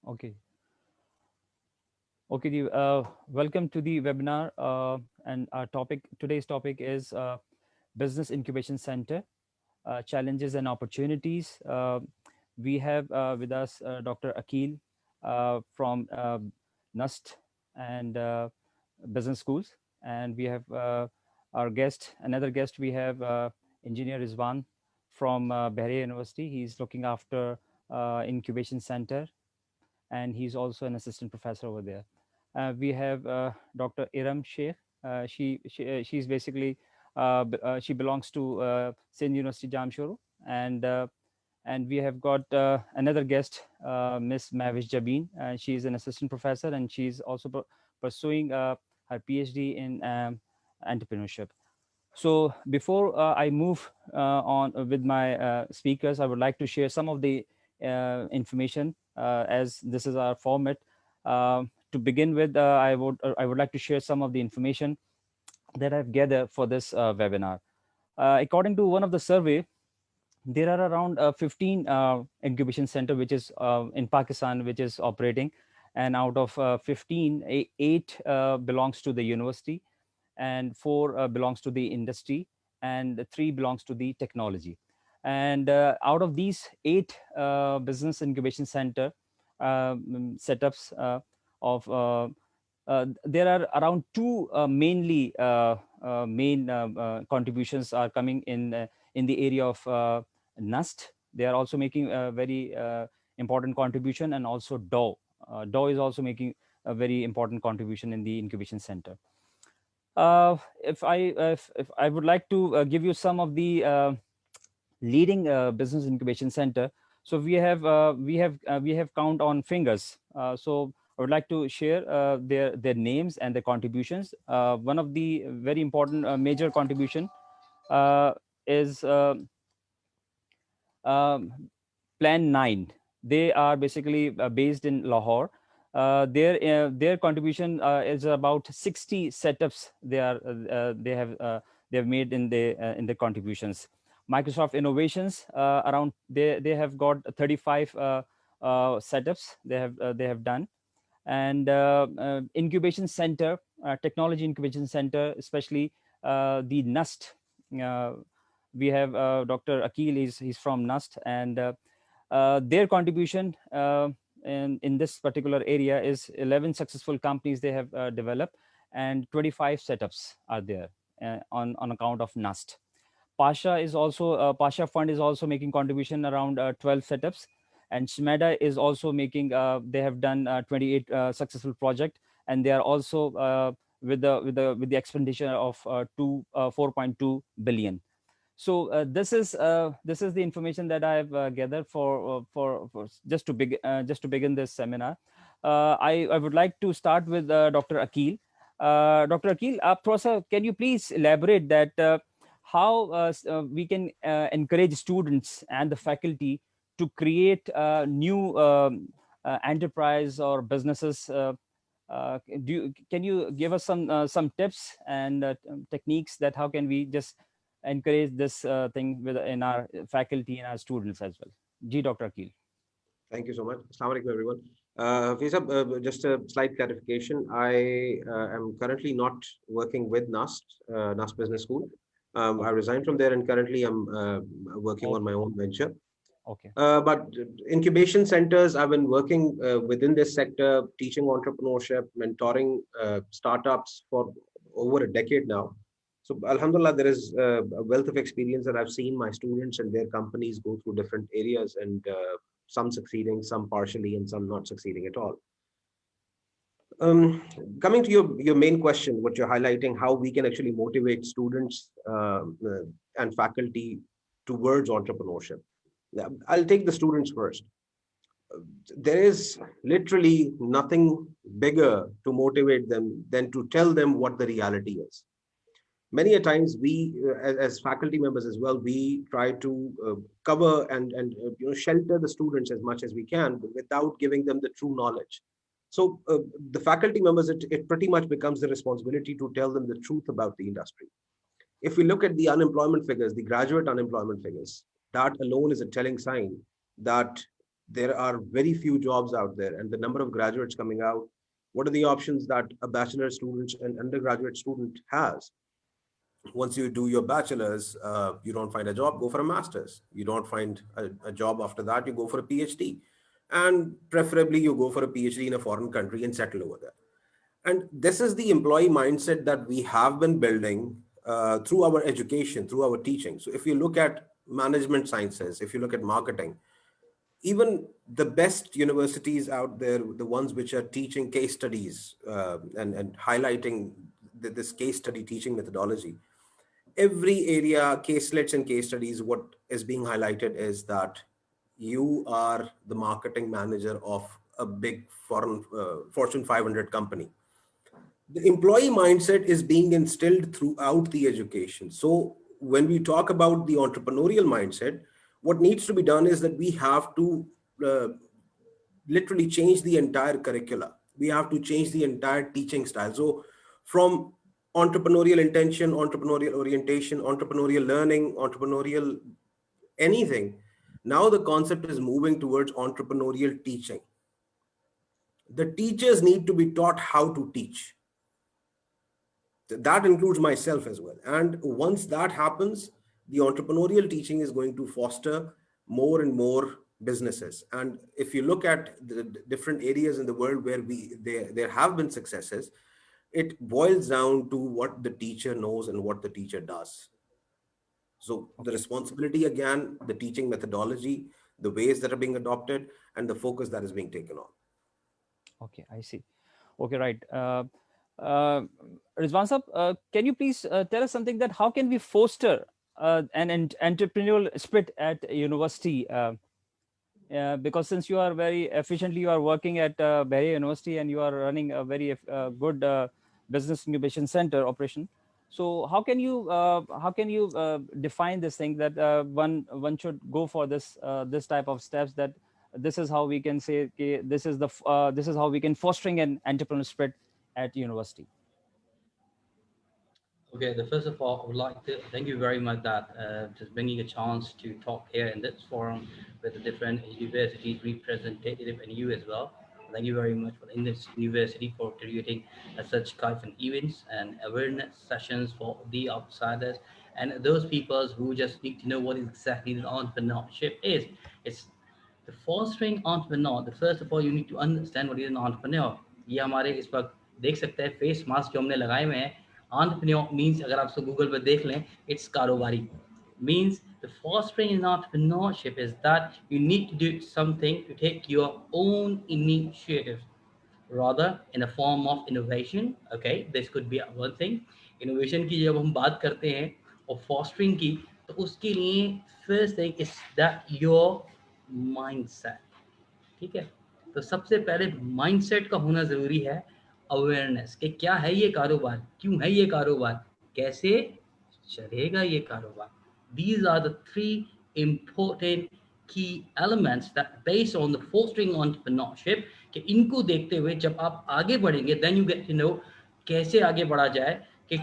Okay. Okay. Welcome to the webinar. And our today's topic is Business Incubation Center, challenges and opportunities. We have with us Dr. Akil from NUST and Business Schools. And we have our guest, another guest, we have Engineer Rizwan from Bahrain University. He's looking after Incubation Center, and he's also an assistant professor over there. We have Dr. Iram Sheikh. She's basically she belongs to Sindh University Jamshoro, and we have got another guest, Miss Mavish Jabin. She's an assistant professor, and she's also pursuing her PhD in entrepreneurship. So before I move on with my speakers, I would like to share some of the information as this is our format. To begin with, I would like to share some of the information that I've gathered for this webinar. According to one of the survey, there are around 15 incubation center which is in Pakistan which is operating, and out of 15, 8 belongs to the university, and 4 belongs to the industry, and 3 belongs to the technology. And out of these 8 business incubation center setups of there are around 2 mainly main contributions are coming in the area of NUST. They are also making a very important contribution, and also DAW. DAW is also making a very important contribution in the incubation center. If I would like to give you some of the leading business incubation center, so we have count on fingers. So I would like to share their names and their contributions. One of the very important major contribution is Plan 9. They are basically based in Lahore. Their contribution is about 60 setups they have made in the contributions. Microsoft Innovations, around they have got 35 setups they have done. And incubation center, technology incubation center, especially the NUST. We have Dr. Akil, he's from NUST, and their contribution in this particular area is 11 successful companies they have developed, and 25 setups are there on account of NUST. Pasha is also Pasha Fund is also making contribution around 12 setups, and Shmeda is also making. They have done 28 successful project, and they are also with the expenditure of 4.2 billion. So this is the information that I have gathered for just to begin this seminar. I would like to start with Dr. Akil. Dr. Akil, Professor, can you please elaborate that how we can encourage students and the faculty to create new enterprise or businesses? Can you give us some tips and techniques that how can we just encourage this thing in our faculty and our students as well? Ji, Dr. Akil. Thank you so much. Assalamu alaikum, everyone. Faisab, just a slight clarification. I am currently not working with NUST Business School. I resigned from there, and currently I'm working on my own venture. Okay. But incubation centers, I've been working within this sector, teaching entrepreneurship, mentoring startups for over a decade now. So Alhamdulillah, there is a wealth of experience that I've seen my students and their companies go through different areas, and some succeeding, some partially, and some not succeeding at all. Coming to your main question, what you're highlighting, how we can actually motivate students and faculty towards entrepreneurship. I'll take the students first. There is literally nothing bigger to motivate them than to tell them what the reality is. Many a times we, as faculty members as well, we try to cover and shelter the students as much as we can without giving them the true knowledge. So the faculty members, it pretty much becomes the responsibility to tell them the truth about the industry. If we look at the unemployment figures, the graduate unemployment figures, that alone is a telling sign that There are very few jobs out there, and the number of graduates coming out. What are the options that a bachelor student and undergraduate student has? Once you do your bachelor's, you don't find a job, go for a master's. You don't find a job after that, you go for a PhD. And preferably, you go for a PhD in a foreign country and settle over there. And this is the employee mindset that we have been building through our education, through our teaching. So if you look at management sciences, if you look at marketing, even the best universities out there, the ones which are teaching case studies and highlighting this case study teaching methodology, every area, caselets and case studies, what is being highlighted is that you are the marketing manager of a big foreign Fortune 500 company. The employee mindset is being instilled throughout the education. So when we talk about the entrepreneurial mindset, what needs to be done is that we have to uh, literally change the entire curricula. We have to change the entire teaching style. So from entrepreneurial intention, entrepreneurial orientation, entrepreneurial learning, entrepreneurial anything, now the concept is moving towards entrepreneurial teaching. The teachers need to be taught how to teach. That includes myself as well. And once that happens, the entrepreneurial teaching is going to foster more and more businesses. And if you look at the different areas in the world where there have been successes, it boils down to what the teacher knows and what the teacher does. So the Okay. responsibility, again, the teaching methodology, the ways that are being adopted, and the focus that is being taken on. Okay, I see. Okay, right. Uh, Rizwan sir, can you please tell us something that how can we foster an entrepreneurial spirit at university? Because since you are very efficiently, you are working at Bahia University and you are running a very good business incubation center operation. So how can you define this thing that one should go for this type of steps, that this is how we can say, okay, this is how we can fostering an entrepreneurial spirit at university. Okay, the first of all, I would like to thank you very much that just bringing a chance to talk here in this forum with the different universities representative and you as well. Thank you very much for in this university for creating such kind of events and awareness sessions for the outsiders and those people who just need to know what exactly the entrepreneurship is. It's the fostering entrepreneur. The first of all, you need to understand what is an entrepreneur. ये हमारे इस वक्त देख सकते हैं face mask जो हमने लगाए हुए हैं. Entrepreneur means अगर आप उसको गूगल पर देख लें, it's कारोबारी. Means the fostering in entrepreneurship is that you need to do something to take your own initiative rather in a form of innovation. Okay, this could be one thing. Innovation की जब हम बात करते हैं और fostering की, तो उसके लिए first thing is that your mindset. ठीक है, तो सबसे पहले माइंडसेट का होना ज़रूरी है. अवेयरनेस कि क्या है ये कारोबार, क्यों है ये कारोबार, कैसे चलेगा ये कारोबार. These are the three important key elements that based on the fostering entrepreneurship कि इनको देखते हुए जब आप आगे बढ़ेंगे then you get to know कैसे आगे बढ़ा जाए कि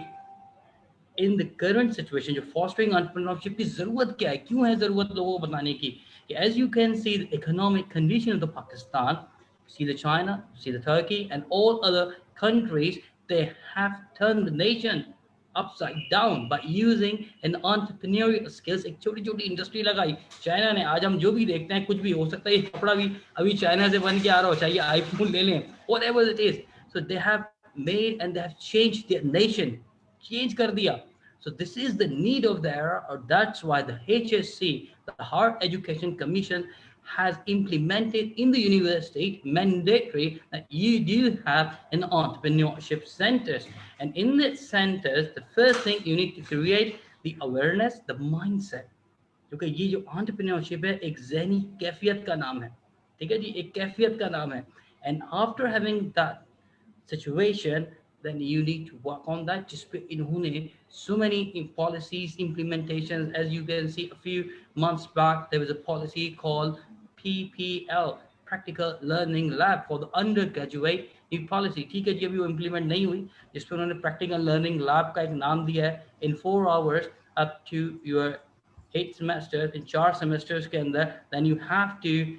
इन द करंट सिचुएशन जो फॉस्टरिंग एंटरप्रेन्योरशिप की जरूरत क्या है, क्यों है जरूरत लोगों को बताने की कि as you can see the economic condition of the Pakistan, see the China, see the Turkey and all other countries, they have turned the nation upside down by using an entrepreneurial skills. एक छोटी छोटी industry लगाई China ने. आज हम जो भी देखते हैं कुछ भी हो सकता है, ये कपड़ा भी अभी चाइना से बन के आ रहा हो, चाहिए आईफोन ले लें, whatever it is. So they have made and they have changed their nation, change कर दिया. So this is the need of the era, or that's why the HSC, the Higher Education Commission, has implemented in the university mandatory that you do have an entrepreneurship centers. And in the centers, the first thing you need to create the awareness, the mindset. क्योंकि ये जो entrepreneurship है एक ज़हनी कैफियत का नाम है. ठीक है जी, एक कैफियत का नाम है. And after having that situation, then you need to work on that. जिसपे इन्होंने so many policies, implementations, as you can see a few months back, there was a policy called PPL, Practical Learning Lab for the undergraduate. ये policy ठीक है जी, अभी वो implement नहीं हुई, जिसपे उन्होंने Practical Learning Lab का एक नाम दिया है. In 4 hours up to your 8 semesters, in 4 semesters के अंदर, then you have to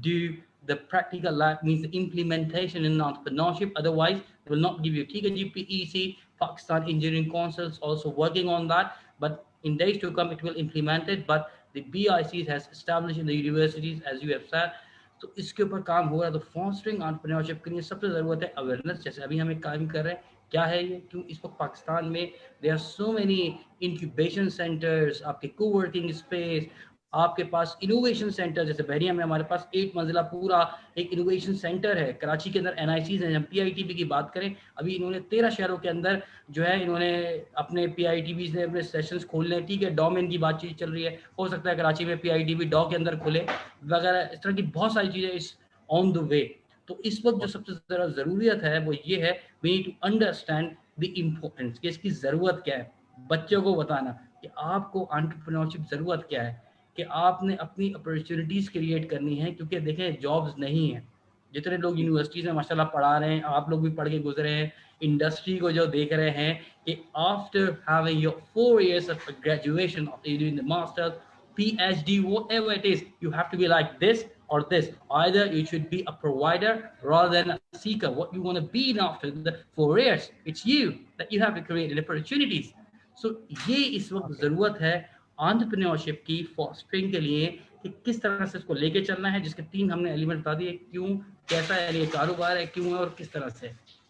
do the practical life, means the implementation in entrepreneurship. Otherwise, they will not give you. ठीक है जी, PEC, Pakistan Engineering Council also working on that, but in days to come it will implement it. But the BICs has established in the universities, as you have said, तो इसके ऊपर काम हो रहा है. तो फॉस्टरिंग एंटरप्रेन्योरशिप के लिए सबसे ज़रूरत है अवेयरनेस. जैसे अभी हम एक काम कर रहे हैं, क्या है ये, क्यों इस वक्त पाकिस्तान में there are so many incubation centers, आपके कोवर्किंग स्पेस, आपके पास इनोवेशन सेंटर. जैसे बहरिया में हमारे पास 8 मंजिला पूरा एक इनोवेशन सेंटर है. कराची के अंदर NICs हैं. हम PITB की बात करें, अभी इन्होंने 13 शहरों के अंदर जो है इन्होंने अपने PITBs ने अपने सेशंस खोलने हैं. ठीक है, डॉ में इनकी बातचीत चल रही है, हो सकता है कराची में PITB डॉ के अंदर खुले वगैरह. इस तरह की बहुत सारी चीज़ें इस ऑन द वे. तो इस वक्त जो सबसे ज़्यादा ज़रूरियत है वो ये है, we need to understand the importance कि इसकी ज़रूरत क्या है. बच्चों को बताना कि आपको एंटरप्रेन्योरशिप ज़रूरत क्या है, कि आपने अपनी अपॉर्चुनिटीज़ क्रिएट करनी है. क्योंकि देखें, जॉब्स नहीं है. जितने लोग यूनिवर्सिटीज़ में माशाल्लाह पढ़ा रहे हैं, आप लोग भी पढ़ के गुजरे हैं, इंडस्ट्री को जो देख रहे हैं कि after having your 4 years of graduation, after doing the master, PhD, whatever it is, you have to be like this or this. Either you should be a provider rather than a seeker. What you want to be after the 4 years, it's you that you have to create the opportunities. So ये इस वक्त Okay. ज़रूरत है entrepreneurship की fostering के लिए, कि किस तरह से इसको लेके चलना है, जिसके 3 हमने एलिमेंट बता दिए, क्यों, कैसा है, ये कारोबार है, क्यों है और किस तरह से.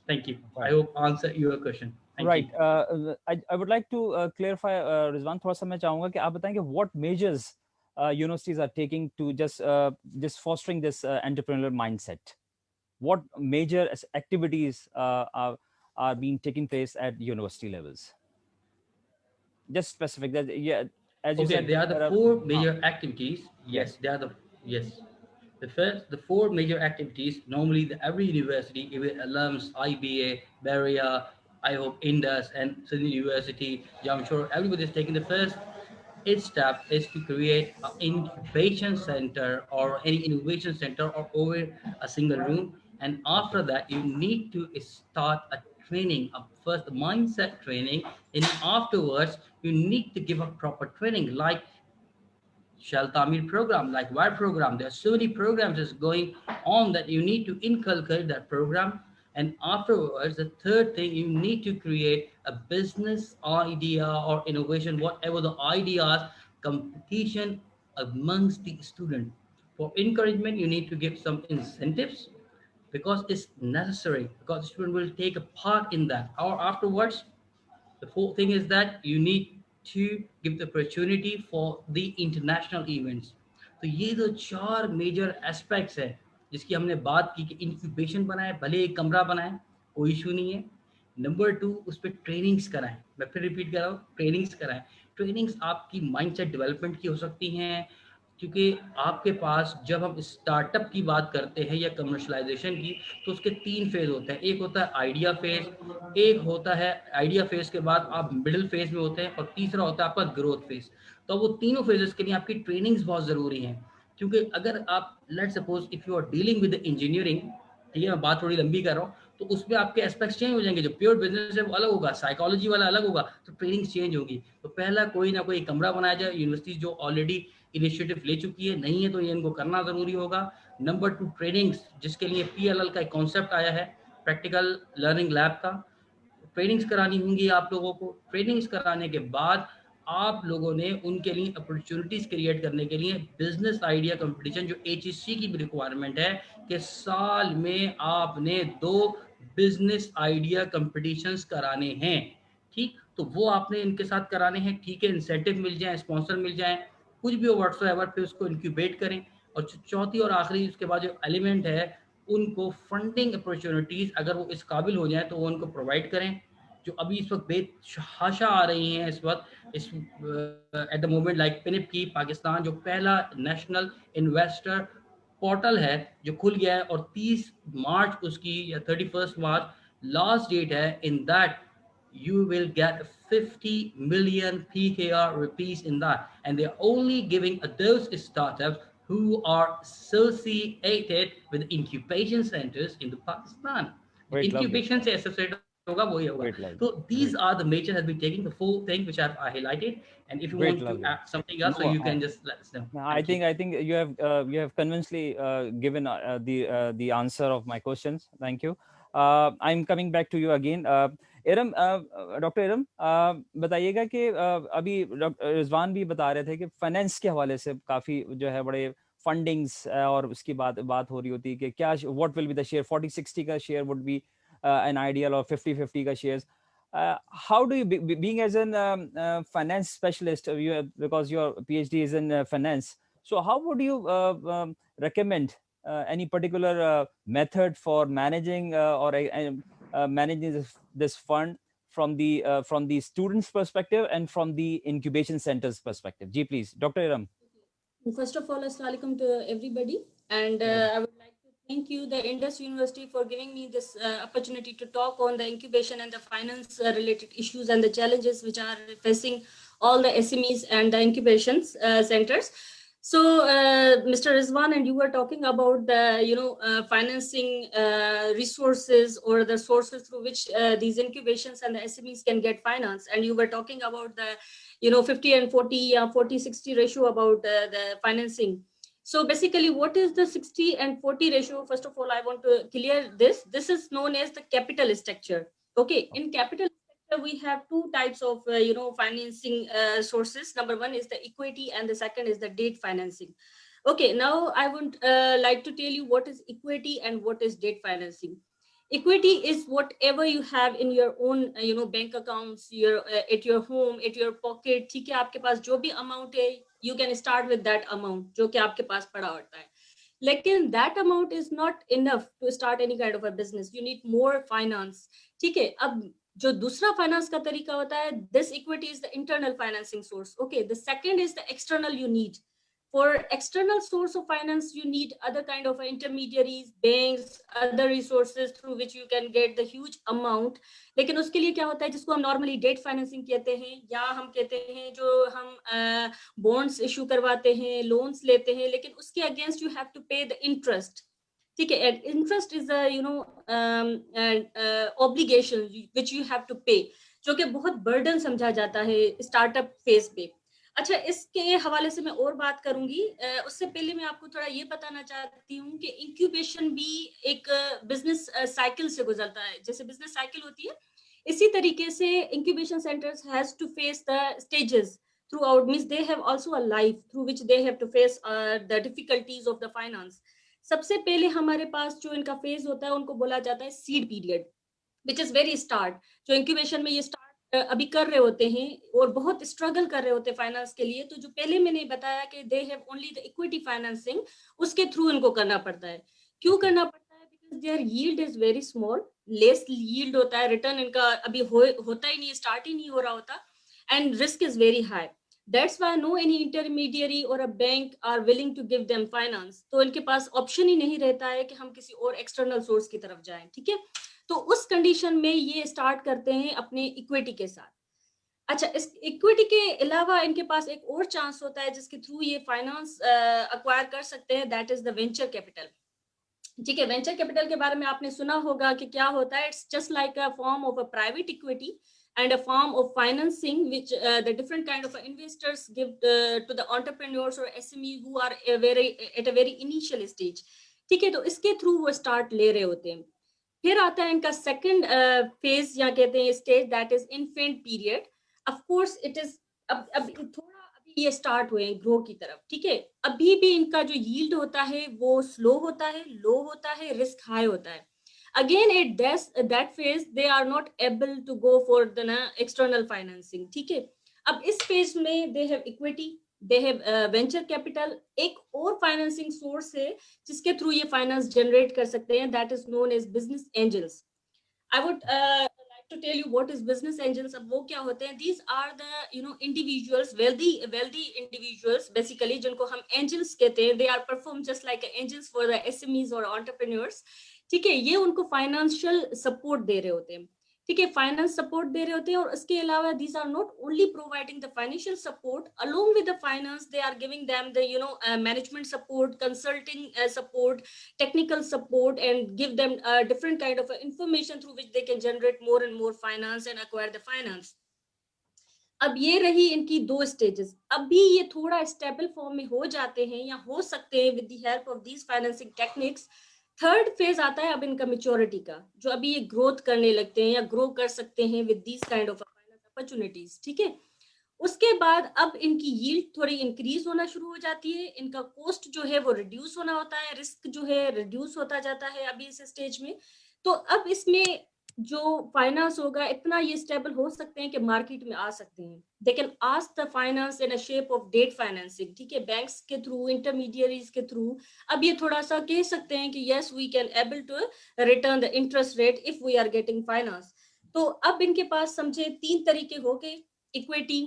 Thank you. I Right. Hope answer your question. Thank you. Right. I would like to clarify, Rizwan, थोड़ा सा मैं चाहूंगा कि आप बताएं कि what measures universities are taking to just fostering this entrepreneurial mindset. What major activities are being taking place at university levels? Just specific that, yeah, as you Okay, said there are that the there are. four uh, major activities. Yes, yes. they are the yes. The four major activities. Normally, every university, even alums, IBA, Beria, I hope Indus, and Sydney University. Yeah, I'm sure everybody is taking the first. Its step is to create an incubation center or any innovation center or over a single room. And Okay. after that, you need to start a training, a first mindset training. And afterwards, you need to give a proper training like Shell Tamir program, like wire program. There are so many programs that's going on that you need to inculcate that program. And afterwards, the third thing, you need to create a business idea or innovation, whatever the ideas, competition amongst the student. For encouragement, you need to give some incentives because it's necessary, because the student will take a part in that. Or afterwards, the fourth thing is that you need to give the opportunity for the international events. तो ये जो 4 major aspects है जिसकी हमने बात की, कि incubation बनाए, भले एक कमरा बनाए, कोई इशू नहीं है. नंबर 2, उस पर ट्रेनिंग्स कराएं. मैं फिर रिपीट कर रहा हूँ, ट्रेनिंग्स कराएं. ट्रेनिंग्स आपकी माइंडसेट डेवलपमेंट की हो सकती हैं, क्योंकि आपके पास जब हम स्टार्टअप की बात करते हैं या कमर्शलाइजेशन की, तो उसके 3 फेज होते हैं. एक होता है आइडिया फेज, एक होता है आइडिया फेज के बाद आप मिडिल फेज में होते हैं, और तीसरा होता है आपका ग्रोथ फेज. तो वो तीनों फेजेस के लिए आपकी ट्रेनिंग्स बहुत ज़रूरी हैं. क्योंकि अगर आप let suppose if you are dealing with engineering, ठीक है, मैं बात थोड़ी लंबी कर रहा हूँ, तो उसमें आपके एस्पेक्ट्स चेंज हो जाएंगे. जो प्योर बिजनेस है वो अलग होगा, साइकोलॉजी वाला अलग होगा, तो ट्रेनिंग चेंज होगी. तो पहला कोई ना कोई कमरा बनाया जाए. यूनिवर्सिटी जो ऑलरेडी इनिशिएटिव ले चुकी है, नहीं है तो ये इनको करना ज़रूरी होगा. नंबर 2, ट्रेनिंग्स, जिसके लिए PLL का एक कॉन्सेप्ट आया है, प्रैक्टिकल लर्निंग लैब का. ट्रेनिंग्स करानी होंगी आप लोगों को. ट्रेनिंग्स कराने के बाद आप लोगों ने उनके लिए अपॉर्चुनिटीज़ क्रिएट करने के लिए बिजनेस आइडिया कंपटीशन, जो HSC की भी रिक्वायरमेंट है, कि साल में आपने 2 बिजनेस आइडिया कंपटीशंस कराने हैं. ठीक, तो वो आपने इनके साथ कराने हैं. ठीक है, इंसेंटिव मिल जाए, स्पॉन्सर मिल जाए, कुछ भी हो व्हाट्सएवर, फिर उसको इंक्यूबेट करें. और चौथी और आखिरी उसके बाद जो एलिमेंट है, उनको फंडिंग अपॉर्चुनिटीज़, अगर वो इस काबिल हो जाए तो वो उनको प्रोवाइड करें. जो अभी इस वक्त बेतहाशा आ रही हैं इस वक्त, इस एट द मोमेंट, लाइक पिनिप की पाकिस्तान, जो पहला नेशनल इन्वेस्टर पोर्टल है जो खुल गया है, और 30 मार्च उसकी, या 31 मार्च लास्ट डेट है. In that you will get 50 million PKR rupees in that, and they're only giving those startups who are associated with incubation centers in the Pakistan. Great, lovely. Incubation से associated होगा वही होगा. Great, lovely. So these Great. are the major has been taking the full thing which I highlighted, and if you Great, want to lovely. add something else, so No, you can just let us know. I Thank you. think you have convincingly given the answer of my questions. Thank you. I'm coming back to you again. Iram, doctor Iram, बताइएगा कि अभी रिजवान भी बता रहे थे कि finance के हवाले से काफ़ी जो है बड़े फंडिंग्स और उसकी बात हो रही होती है कि क्या what will be the share, 40-60 का share would be an ideal, or 50-50 ka shares. How do you, being as an finance specialist, you have, because your PhD is in finance, so how would you recommend any particular method for managing managing this fund from the students perspective and from the incubation centers perspective? Ji, please, Dr. Iram. First of all, assalamu alaikum to everybody, and I would like to thank you, the Indus University, for giving me this opportunity to talk on the incubation and the finance related issues and the challenges which are facing all the SMEs and the incubations centers. So, Mr. Rizwan, and you were talking about the financing resources or the sources through which these incubations and the SMEs can get finance, and you were talking about the 50 and 40, 40-60 ratio about the financing. So basically, what is the 60 and 40 ratio? First of all, I want to clear this. This is known as the capital structure. Okay, in capital structure, we have two types of financing sources. Number one is the equity, and the second is the debt financing. Okay, now I would like to tell you what is equity and what is debt financing. Equity is whatever you have in your own bank accounts, your at your home, at your pocket. ठीक है, आपके पास जो भी amount है, you can start with that amount जो कि आपके पास पड़ा होता है. लेकिन that amount is not enough to start any kind of a business. You need more finance. ठीक है, अब जो दूसरा फाइनेंस का तरीका होता है, this equity is the internal financing source. Okay, the second is the external you need. For external source of finance, you need other kind of intermediaries, banks, other resources through which you can get the huge amount. लेकिन उसके लिए क्या होता है, जिसको हम normally debt financing कहते हैं, या हम कहते हैं जो हम bonds issue करवाते हैं, loans लेते हैं, लेकिन उसके against you have to pay the interest. ठीक है, interest is a obligation which you have to pay, जो कि बहुत burden समझा जाता है startup phase पे. अच्छा, इसके हवाले से मैं और बात करूंगी. उससे पहले मैं आपको थोड़ा ये बताना चाहती हूँ कि इंक्यूबेशन भी एक बिजनेस साइकिल से गुजरता है. जैसे बिजनेस साइकिल होती है, इसी तरीके से incubation centers has to face the stages throughout. Means they have also a life through which they have to face the difficulties of the finance. सबसे पहले हमारे पास जो इनका फेज होता है, उनको बोला जाता है seed period, which is very start. जो इंक्यूबेशन में ये स्टार्ट अभी कर रहे होते हैं और बहुत स्ट्रगल कर रहे होते हैं फाइनेंस के लिए. तो जो पहले मैंने बताया कि they have only the equity financing, उसके थ्रू इनको करना पड़ता है. क्यों करना पड़ता है? Because their yield is very small, less yield होता है, रिटर्न इनका अभी होता ही नहीं, स्टार्ट ही नहीं हो रहा होता, and risk is very high. That's why no any intermediary or a bank are willing to give them finance. तो इनके पास ऑप्शन ही नहीं रहता है कि हम किसी और एक्सटर्नल सोर्स की तरफ जाएं. ठीक है, तो उस कंडीशन में ये स्टार्ट करते हैं अपने इक्विटी के साथ. अच्छा, इस इक्विटी के अलावा इनके पास एक और चांस होता है जिसके थ्रू ये फाइनेंस अक्वायर कर सकते हैं, that is the venture capital. ठीक है, वेंचर कैपिटल के बारे में आपने सुना होगा कि क्या होता है. It's just like a form of a private equity and a form of financing which the different kind of investors give to the entrepreneurs or SME who are at a very initial stage. ठीक है, तो इसके through वो start ले रहे होते हैं. फिर आता है इनका सेकंड फेज या कहते हैं stage, that is infant period. Of course it is अब थोड़ा अभी ये स्टार्ट हुए हैं ग्रो की तरफ. ठीक है, अभी भी इनका जो यील्ड होता है वो स्लो होता है, लो होता है, रिस्क हाई होता है. Again, at that phase, they are not able to go for the external financing. ठीक है, अब इस फेज में they have equity, they have venture capital. एक और फाइनेंसिंग सोर्स है जिसके थ्रू ये फाइनेंस जनरेट कर सकते हैं, that is known as business angels. I would like to tell you what is business angels. अब वो क्या होते हैं? These are the individuals, wealthy individuals basically, जिनको हम angels कहते हैं. They are performed just like angels for the SMEs or entrepreneurs. ठीक है, ये उनको फाइनेंशियल सपोर्ट दे रहे होते हैं. ठीक है, फाइनेंस सपोर्ट दे रहे होते हैं। और इसके अलावा these are not only providing the financial support, along with the finance they are giving them the management support, consulting support, technical support, and give them a different kind of information through which they can generate more and more finance and acquire the finance. अब ये रही इनकी दो stages. अभी ये थोड़ा stable form में हो जाते हैं या हो सकते हैं with the help of these financing techniques. Third phase आता है अब इनका मेच्योरिटी का, जो अभी ये ग्रोथ करने लगते हैं या ग्रो कर सकते हैं with these kind of finance opportunities. ठीक है, उसके बाद अब इनकी यील्ड थोड़ी इंक्रीज होना शुरू हो जाती है, इनका कॉस्ट जो है वो रिड्यूस होना होता है, रिस्क जो है रिड्यूस होता जाता है अभी इस स्टेज में। तो अब इसमें जो फाइनेंस होगा इतना ये स्टेबल हो सकते हैं कि मार्केट में आ सकते हैं। They can ask the finance in a shape of debt financing, ठीक है, बैंक्स के थ्रू, इंटरमीडियरीज के थ्रू। अब ये थोड़ा सा कह सकते हैं कि yes we can able to return the interest rate if we are getting finance. तो अब इनके पास समझे तीन तरीके हो गए, equity,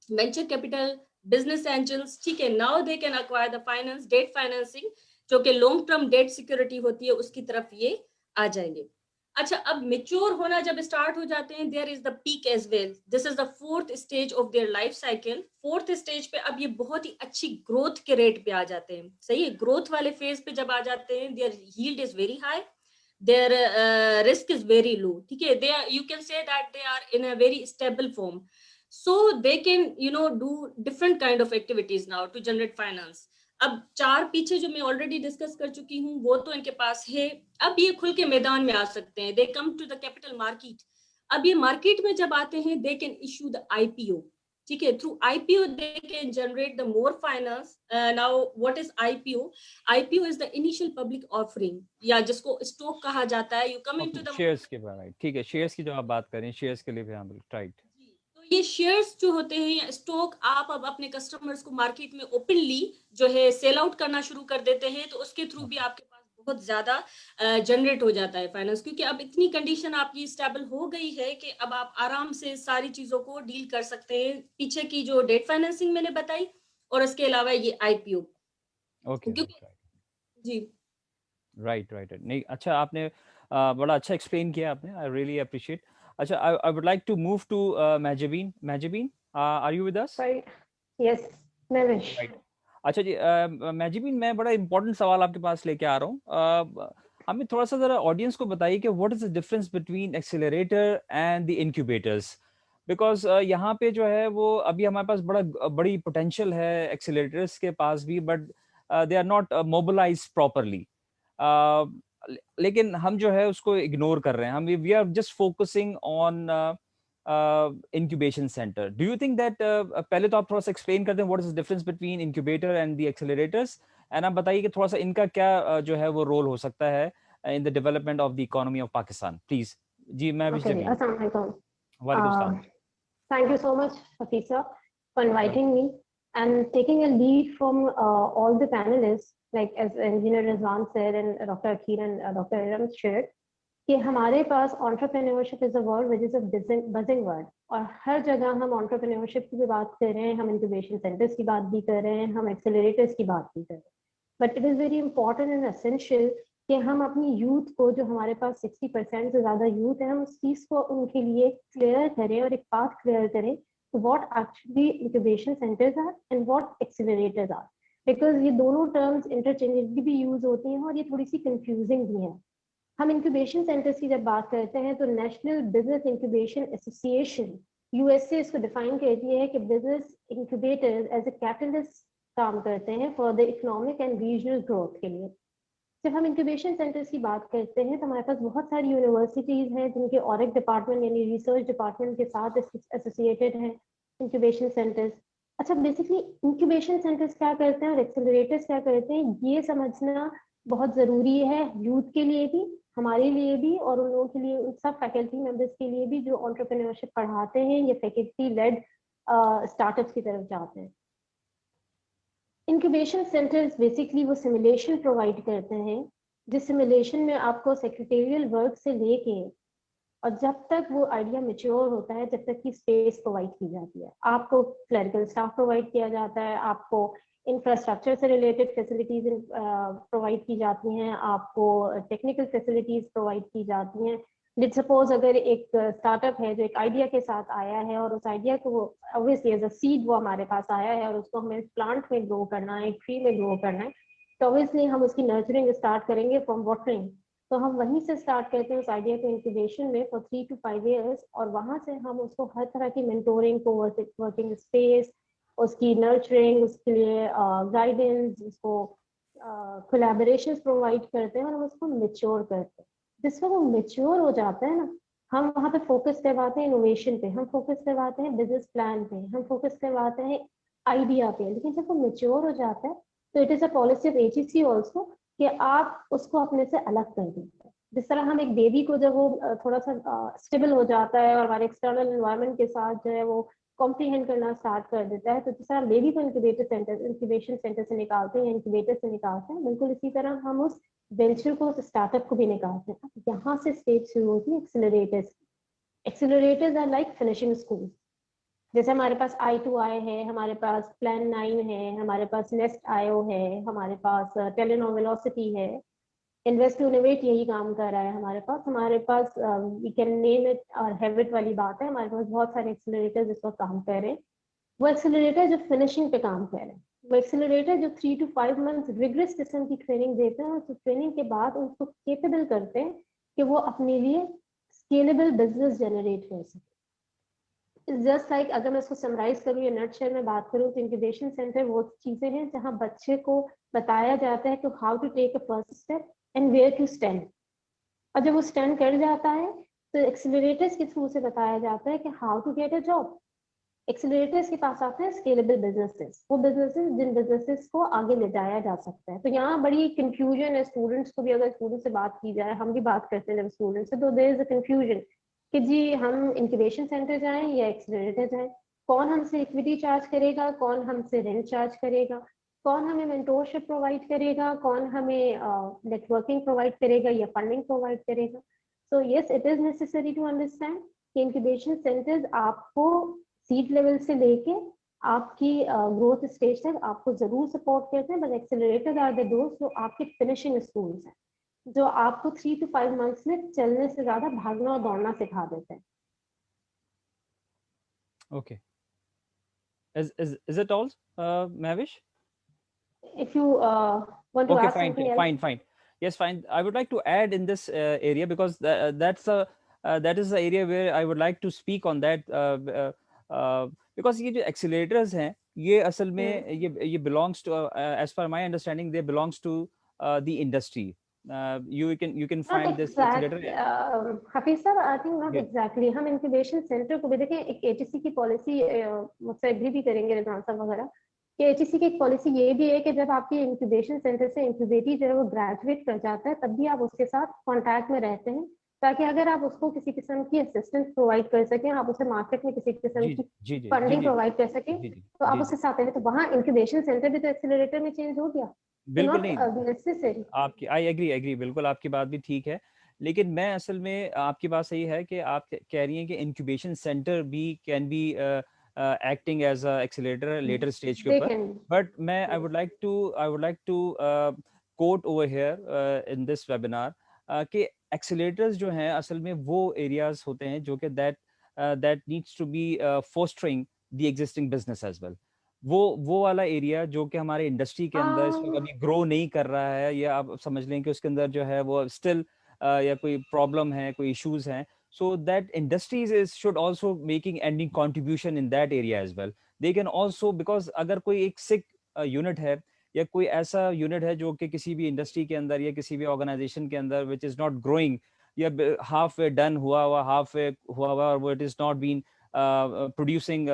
venture capital, business angels. ठीक है, now they can acquire the finance, debt financing, जो कि लॉन्ग टर्म डेट सिक्योरिटी होती है उसकी तरफ ये आ जाएंगे। अच्छा, अब मेच्योर होना जब स्टार्ट हो जाते हैं, there is the peak as well. This is the fourth stage of their life cycle. Fourth stage पे अब ये बहुत ही अच्छी ग्रोथ के रेट पे आ जाते हैं। सही है, ग्रोथ वाले फेज पे जब आ जाते हैं, their yield is very high, their risk is very low. ठीक है, they are, you can say that they are in a very stable form, so they can do different kind of activities now to generate finance. अब चार पीछे जो मैं already discuss कर चुकी हूँ वो तो इनके पास है। अब ये खुल के मैदान में आ सकते हैं, they come to the capital market. अब ये मार्केट में जब आते हैं, they can issue the IPO. ठीक है, through IPO they can generate the more finance. Now what is IPO? IPO is the initial public offering, या जिसको स्टॉक कहा जाता है। You come into the shares के बारे में, ठीक है, शेयर्स की जो आप बात करें, शेयर्स के लिए भी हम राइट। तो ये शेयर्स जो होते हैं या स्टॉक, आप अब अपने कस्टमर्स को मार्केट में ओपनली जो है सेल आउट करना शुरू कर देते हैं, तो उसके थ्रू भी आपके पास बहुत ज्यादा जनरेट हो जाता है फाइनेंस। क्योंकि अब इतनी कंडीशन आपकी स्टेबल हो गई है कि अब आप आराम से सारी चीजों को डील कर सकते हैं। पीछे की जो डेट फाइनेंसिंग मैंने बताई, और इसके अलावा ये आईपीओ। ओके, जी राइट राइट। नहीं, अच्छा, आपने बड़ा अच्छा एक्सप्लेन किया आपने, आई रियली अप्रिशिएट। अच्छा, I would like to move to Mahjabeen. Mahjabeen, are you with us? Yes Navish. Right. अच्छा जी, महजबीन, मैं बड़ा इंपॉर्टेंट सवाल आपके पास लेके आ रहा हूँ। हमें थोड़ा सा जरा ऑडियंस को बताइए कि what is the difference between accelerator and the incubators. Because यहाँ पे जो है वो अभी हमारे पास बड़ी पोटेंशियल है एक्सेलरेटर्स के पास भी, but they are not mobilize properly. लेकिन हम जो है उसको इग्नोर कर रहे हैं। हम we are just focusing on incubation center. Do you think that पहले तो आप थोड़ा सा एक्सप्लेन कर दें what is the difference between incubator and the accelerators, and आप बताइए कि थोड़ा सा इनका क्या जो है वो रोल हो सकता है in the development of the economy of Pakistan, please. जी, मैं Okay, जमीन। Assalamu alaikum. वालेकुम सलाम। Thank you so much, Hafisa, for inviting me and taking a lead from all the panelists, like as Engineer Rizwan said and Dr. Akhir and Dr. Iram shared, कि हमारे पास entrepreneurship is a word which is a buzzing word, और हर जगह हम entrepreneurship की भी बात कर रहे हैं, हम incubation centers की बात भी कर रहे हैं, हम accelerators की बात भी कर रहे हैं। But it is very important and essential कि हम अपनी यूथ को, जो हमारे पास 60% से ज़्यादा यूथ है, हम उस चीज़ को उनके लिए क्लियर करें और एक पाथ क्लियर करें what actually incubation centers are and what accelerators are, because ये दोनों terms interchangeably भी यूज होती हैं और ये थोड़ी सी confusing भी हैं। हम इंक्यूबेशन सेंटर्स की जब बात करते हैं तो national business incubation association USA इसको डिफाइन करती है कि business incubators as a catalyst काम करते हैं for the economic and regional growth के लिए। जब हम इंक्यूबेशन सेंटर्स की बात करते हैं तो हमारे पास बहुत सारी यूनिवर्सिटीज़ हैं जिनके ऑरिक डिपार्टमेंट यानी रिसर्च डिपार्टमेंट के साथ एसोसिएटेड हैं इंक्यूबेशन सेंटर्स। अच्छा, बेसिकली इंक्यूबेशन सेंटर्स क्या करते हैं और एक्सेलरेटर्स क्या करते हैं, ये समझना बहुत ज़रूरी है यूथ के लिए भी, हमारे लिए भी, और उन लोगों के लिए, उन सब फैकल्टी मेंबर्स के लिए भी जो एंटरप्रेन्योरशिप पढ़ाते हैं या फैकल्टी लेड स्टार्टअप्स की तरफ जाते हैं। इंक्यूबेशन सेंटर्स बेसिकली वो सिमुलेशन प्रोवाइड करते हैं, जिस सिमुलेशन में आपको सेक्रेटेरियल वर्क से लेके और जब तक वो आइडिया मैच्योर होता है, जब तक की स्पेस प्रोवाइड की जाती है, आपको क्लरिकल स्टाफ प्रोवाइड किया जाता है, आपको इंफ्रास्ट्रक्चर से रिलेटेड फैसिलिटीज प्रोवाइड की जाती हैं, आपको टेक्निकल फैसिलिटीज प्रोवाइड की जाती हैं। लेट्स सपोज अगर एक स्टार्टअप है जो एक आइडिया के साथ आया है और उस आइडिया को वो ऑब्वियसली एज अ सीड वो हमारे पास आया है और उसको हमें प्लांट में ग्रो करना है, एक ट्री में ग्रो करना है, तो ऑब्वियसली हम उसकी नर्चरिंग स्टार्ट करेंगे फ्रॉम वाटरिंग। तो हम वहीं से स्टार्ट करते हैं उस आइडिया को इंक्यूबेशन में फॉर 3 to 5 years, और वहां से हम उसको हर तरह की मेंटोरिंग को, वर्किंग स्पेस, उसकी नर्चरिंग, उसके लिए गाइडेंस, उसको कोलैबोरेशन प्रोवाइड करते हैं और हम उसको मेच्योर करते हैं। जिस वक्त वो मेच्योर हो जाता है ना, हम वहाँ पे फोकस करवाते हैं इनोवेशन पे, हम फोकस करवाते हैं बिजनेस प्लान पे, हम फोकस करवाते हैं आइडिया पे। लेकिन जब वो मेच्योर हो जाता है तो it is a policy of AGC also कि आप उसको अपने से अलग कर देते हैं। जिस तरह हम एक बेबी को जब वो थोड़ा सा स्टेबल हो जाता है और हमारे एक्सटर्नल एनवायरनमेंट के साथ जो है वो कॉम्प्रीहेंड करना स्टार्ट कर देता है, तो जिस तरह बेबी को इंक्यूबेशन सेंटर से निकालते हैं, इंक्यूबेटर से निकालते हैं, बिल्कुल इसी तरह हम उस वेंचर को, उस स्टार्टअप को भी निकालते हैं। यहाँ से स्टेज शुरू होती है accelerators. Accelerators are like finishing school. जैसे हमारे पास I2I है, हमारे पास प्लान 9 है, हमारे पास नेस्ट IO है, हमारे पास टेलीनॉ वेलोसिटी है, इन्वेस्ट टू इनोवेट यही काम कर रहा है हमारे पास वी कैन नेम इट और हैव इट वाली बात है, हमारे पास बहुत सारे एक्सेलरेटर्स इस वक्त काम कर रहे हैं। वो एक्सेलरेटर जो फिनिशिंग पे काम कर रहे हैं, वो एक्सेलरेटर जो 3 to 5 months रिग्रेस किस्म की ट्रेनिंग देते हैं, और ट्रेनिंग के बाद उनको केपेबल करते हैं कि वो अपने लिए स्केलेबल बिजनेस जनरेट कर सके। जस्ट लाइक अगर मैं उसको समराइज करूँ या नटशेल में बात करूँ, तो इंक्यूबेशन सेंटर वो चीजें हैं जहाँ बच्चे को बताया जाता है कि how to take a first step and where to stand. और जब वो स्टैंड कर जाता है तो एक्सेलरेटर्स के थ्रू से बताया जाता है कि how to get a job. Accelerators के पास आते हैं स्केलेबल बिजनेसेस, वो बिजनेसेस जिन बिजनेसेस को आगे ले जाया जा सकता है। तो यहाँ बड़ी कंफ्यूजन है स्टूडेंट्स को भी, अगर स्टूडेंट से बात की जाए, हम भी बात करते हैं जब स्टूडेंट से, तो देयर इज अ कंफ्यूजन कि जी हम इंक्यूबेशन सेंटर जाएं या एक्सेलरेटर जाएं, कौन हमसे इक्विटी चार्ज करेगा, कौन हमसे रेंट चार्ज करेगा, कौन हमें मेंटोरशिप प्रोवाइड करेगा, कौन हमें नेटवर्किंग प्रोवाइड करेगा या फंडिंग प्रोवाइड करेगा। So yes, it is necessary to understand कि इंक्यूबेशन सेंटर्स आपको सीड लेवल से लेके आपकी ग्रोथ स्टेज तक आपको जरूर सपोर्ट करते हैं, बट एक्सेलरेटर आर द दोस्त जो आपके फिनिशिंग स्कूल्स हैं, जो आपको 3 to 5 months में चलने से ज्यादा भागना और दौड़ना सिखा देते हैं। Okay. Is it all, Mavish? If you want to Okay, ask fine, something else. fine. Yes, fine. I would like to add in this area, because that is the area where I would like to speak on that, because ये जो accelerators हैं, ये असल में ये belongs to, as per my understanding, they belongs to the industry. You can Not find this exact, accelerator. Hafeez साहब, I think not Yeah. Exactly. हम incubation centre को भी देखें, एक एचईसी की पॉलिसी, मुझसे एग्री भी करेंगे रिजवान साहब वगैरह, कि एचईसी की एक पॉलिसी ये भी है कि जब आपकी इंक्यूबेशन सेंटर से इंक्यूबेटी जो है वो ग्रेजुएट कर जाता है, तब भी आप उसके साथ कॉन्टैक्ट में रहते हैं, ताकि अगर आप उसको किसी किस्म की असिस्टेंस प्रोवाइड कर सकें, आप उसे मार्केट में किसी किस्म जी की जी जी जी फंडिंग जी प्रोवाइड कर सकें, जी जी तो आप जी उसके जी साथ रहें। तो वहाँ इंक्यूबेशन सेंटर भी तो एक्सेलरेटर में चेंज हो गया, तो बिल्कुल नॉट नहीं। नेसेसरी। आपकी आई एग्री बिल्कुल, आपकी बात भी ठीक है। लेकिन मैं असल में, आपकी बात सही है कि आप कह रही हैं कि इंक्यूबेशन सेंटर भी can be acting as a accelerator later stage के दे ऊपर। कैन। बट मैं I would like to quote over here in this webinar कि एक्सीलरेटर्स जो हैं असल में वो एरियाज होते हैं जो कि that needs to be fostering the existing business as well. वो वाला एरिया जो कि हमारे इंडस्ट्री के अंदर इस वक्त अभी ग्रो नहीं कर रहा है, या आप समझ लें कि उसके अंदर जो है वो स्टिल या कोई प्रॉब्लम है, कोई इश्यूज हैं, so that industries is should also making any contribution in that area as well. They can also, because अगर कोई एक sick यूनिट है, या कोई ऐसा यूनिट है जो कि किसी भी इंडस्ट्री के अंदर या किसी भी ऑर्गेनाइजेशन के अंदर विच इज नॉट ग्रोइंग, या हाफ वे डन हुआ हाफ वे हुआ और वो it is not been producing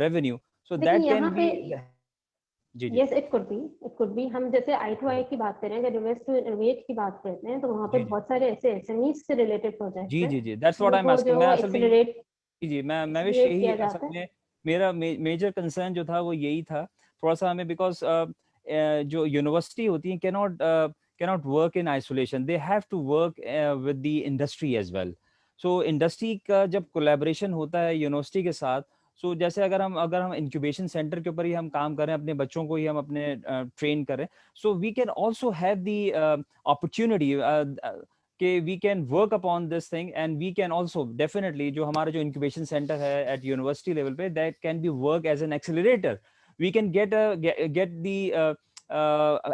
revenue, so देखिए that यहाँ can पे, be जी जी यस इट कुड बी हम जैसे I2I की बात करें, अगर इन्वेस्ट टू इनोवेट की बात करते हैं, तो वहाँ पे जी जी बहुत सारे ऐसे एसएमई से रिलेटेड प्रोजेक्ट्स जी हैं जी जी दैट्स व्हाट आई एम जिनको आस्किंग। जो मैं वो असल में एक्सेलरेट जी जी मैं भी एक्सेलरेट यही किया असल जाता है। में मेरा मेजर कंसर्न जो था वो यही था थोड़ा सा हमें, बिकॉज जो यूनिवर्सिटी होती है cannot work in isolation, they have to work with the industry as well. So industry का जब कोलैबोरेशन होता है यूनिवर्सिटी के साथ, सो जैसे अगर हम इंक्यूबेशन सेंटर के ऊपर ही हम काम करें, अपने बच्चों को ही हम अपने ट्रेन करें, so we can also have the opportunity कि we can work upon this thing, and we can also definitely, जो हमारा जो incubation center है at university level पे, that can be work as an accelerator. We can get the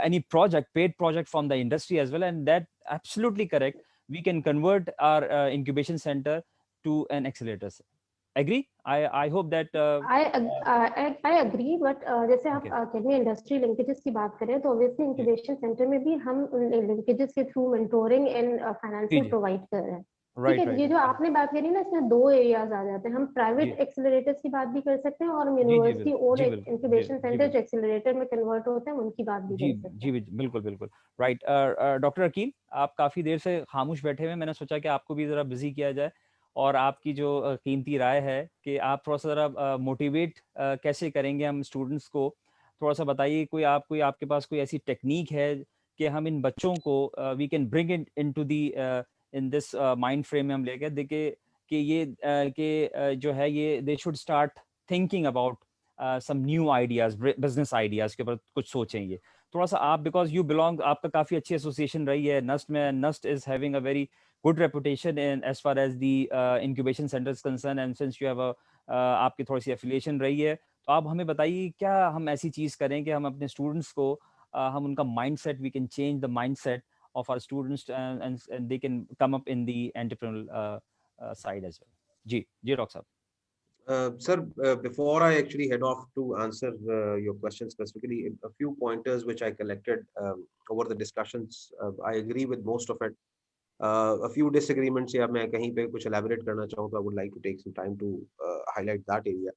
any project, paid project from the industry as well, and that absolutely correct. We can convert our incubation center to an accelerator. Agree? I hope that I agree, but जैसे आप okay. कहते हैं industry linkages की बात करें तो obviously incubation center में भी हम लिंकेजेस के through mentoring and financing provide कर रहे हैं। ठीक Right, है, right, ये जो right. आपने बात करी ना, इसमें दो एरियाज आ जाते हैं। हम प्राइवेट जी एक्सेलरेटर्स की बात भी कर सकते हैं और जी जी यूनिवर्सिटी बिल्कुल, ओन जी बिल्कुल, इंक्यूबेशन जी सेंटर बिल्कुल, जो एक्सेलरेटर में कन्वर्ट होते हैं उनकी बात भी जी कर सकते जी हैं। बिल्कुल बिल्कुल राइट। डॉक्टर अकील, आप काफ़ी देर से खामोश बैठे हुए हैं, मैंने सोचा कि आपको भी ज़रा बिजी किया जाए, और आपकी जो कीमती राय है कि आप थोड़ा सा ज़रा मोटिवेट कैसे करेंगे हम स्टूडेंट्स को, थोड़ा सा बताइए। कोई आपके पास कोई ऐसी टेक्निक है कि हम इन बच्चों को we can bring it into the in this mind frame में हम लेके देखे कि ये जो है ये they should start thinking about some new ideas, business ideas के ऊपर कुछ सोचेंगे थोड़ा सा आप, बिकॉज यू बिलोंग, आपका काफ़ी अच्छी एसोसिएशन रही है नस्ट में, NUST is having a very good reputation in as far as the incubation center is concerned, and since you have a आपकी थोड़ी सी affiliation रही है, तो आप हमें बताइए क्या हम ऐसी चीज़ करें कि हम अपने स्टूडेंट्स को हम उनका mindset, we can change the mindset of our students, and they can come up in the entrepreneurial side as well. Ji doctor साहब। Sir, before I actually head off to answer your question specifically, a few pointers which I collected over the discussions. I agree with most of it. A few disagreements, या मैं कहीं पे कुछ elaborate करना चाहूँ तो I would like to take some time to highlight that area.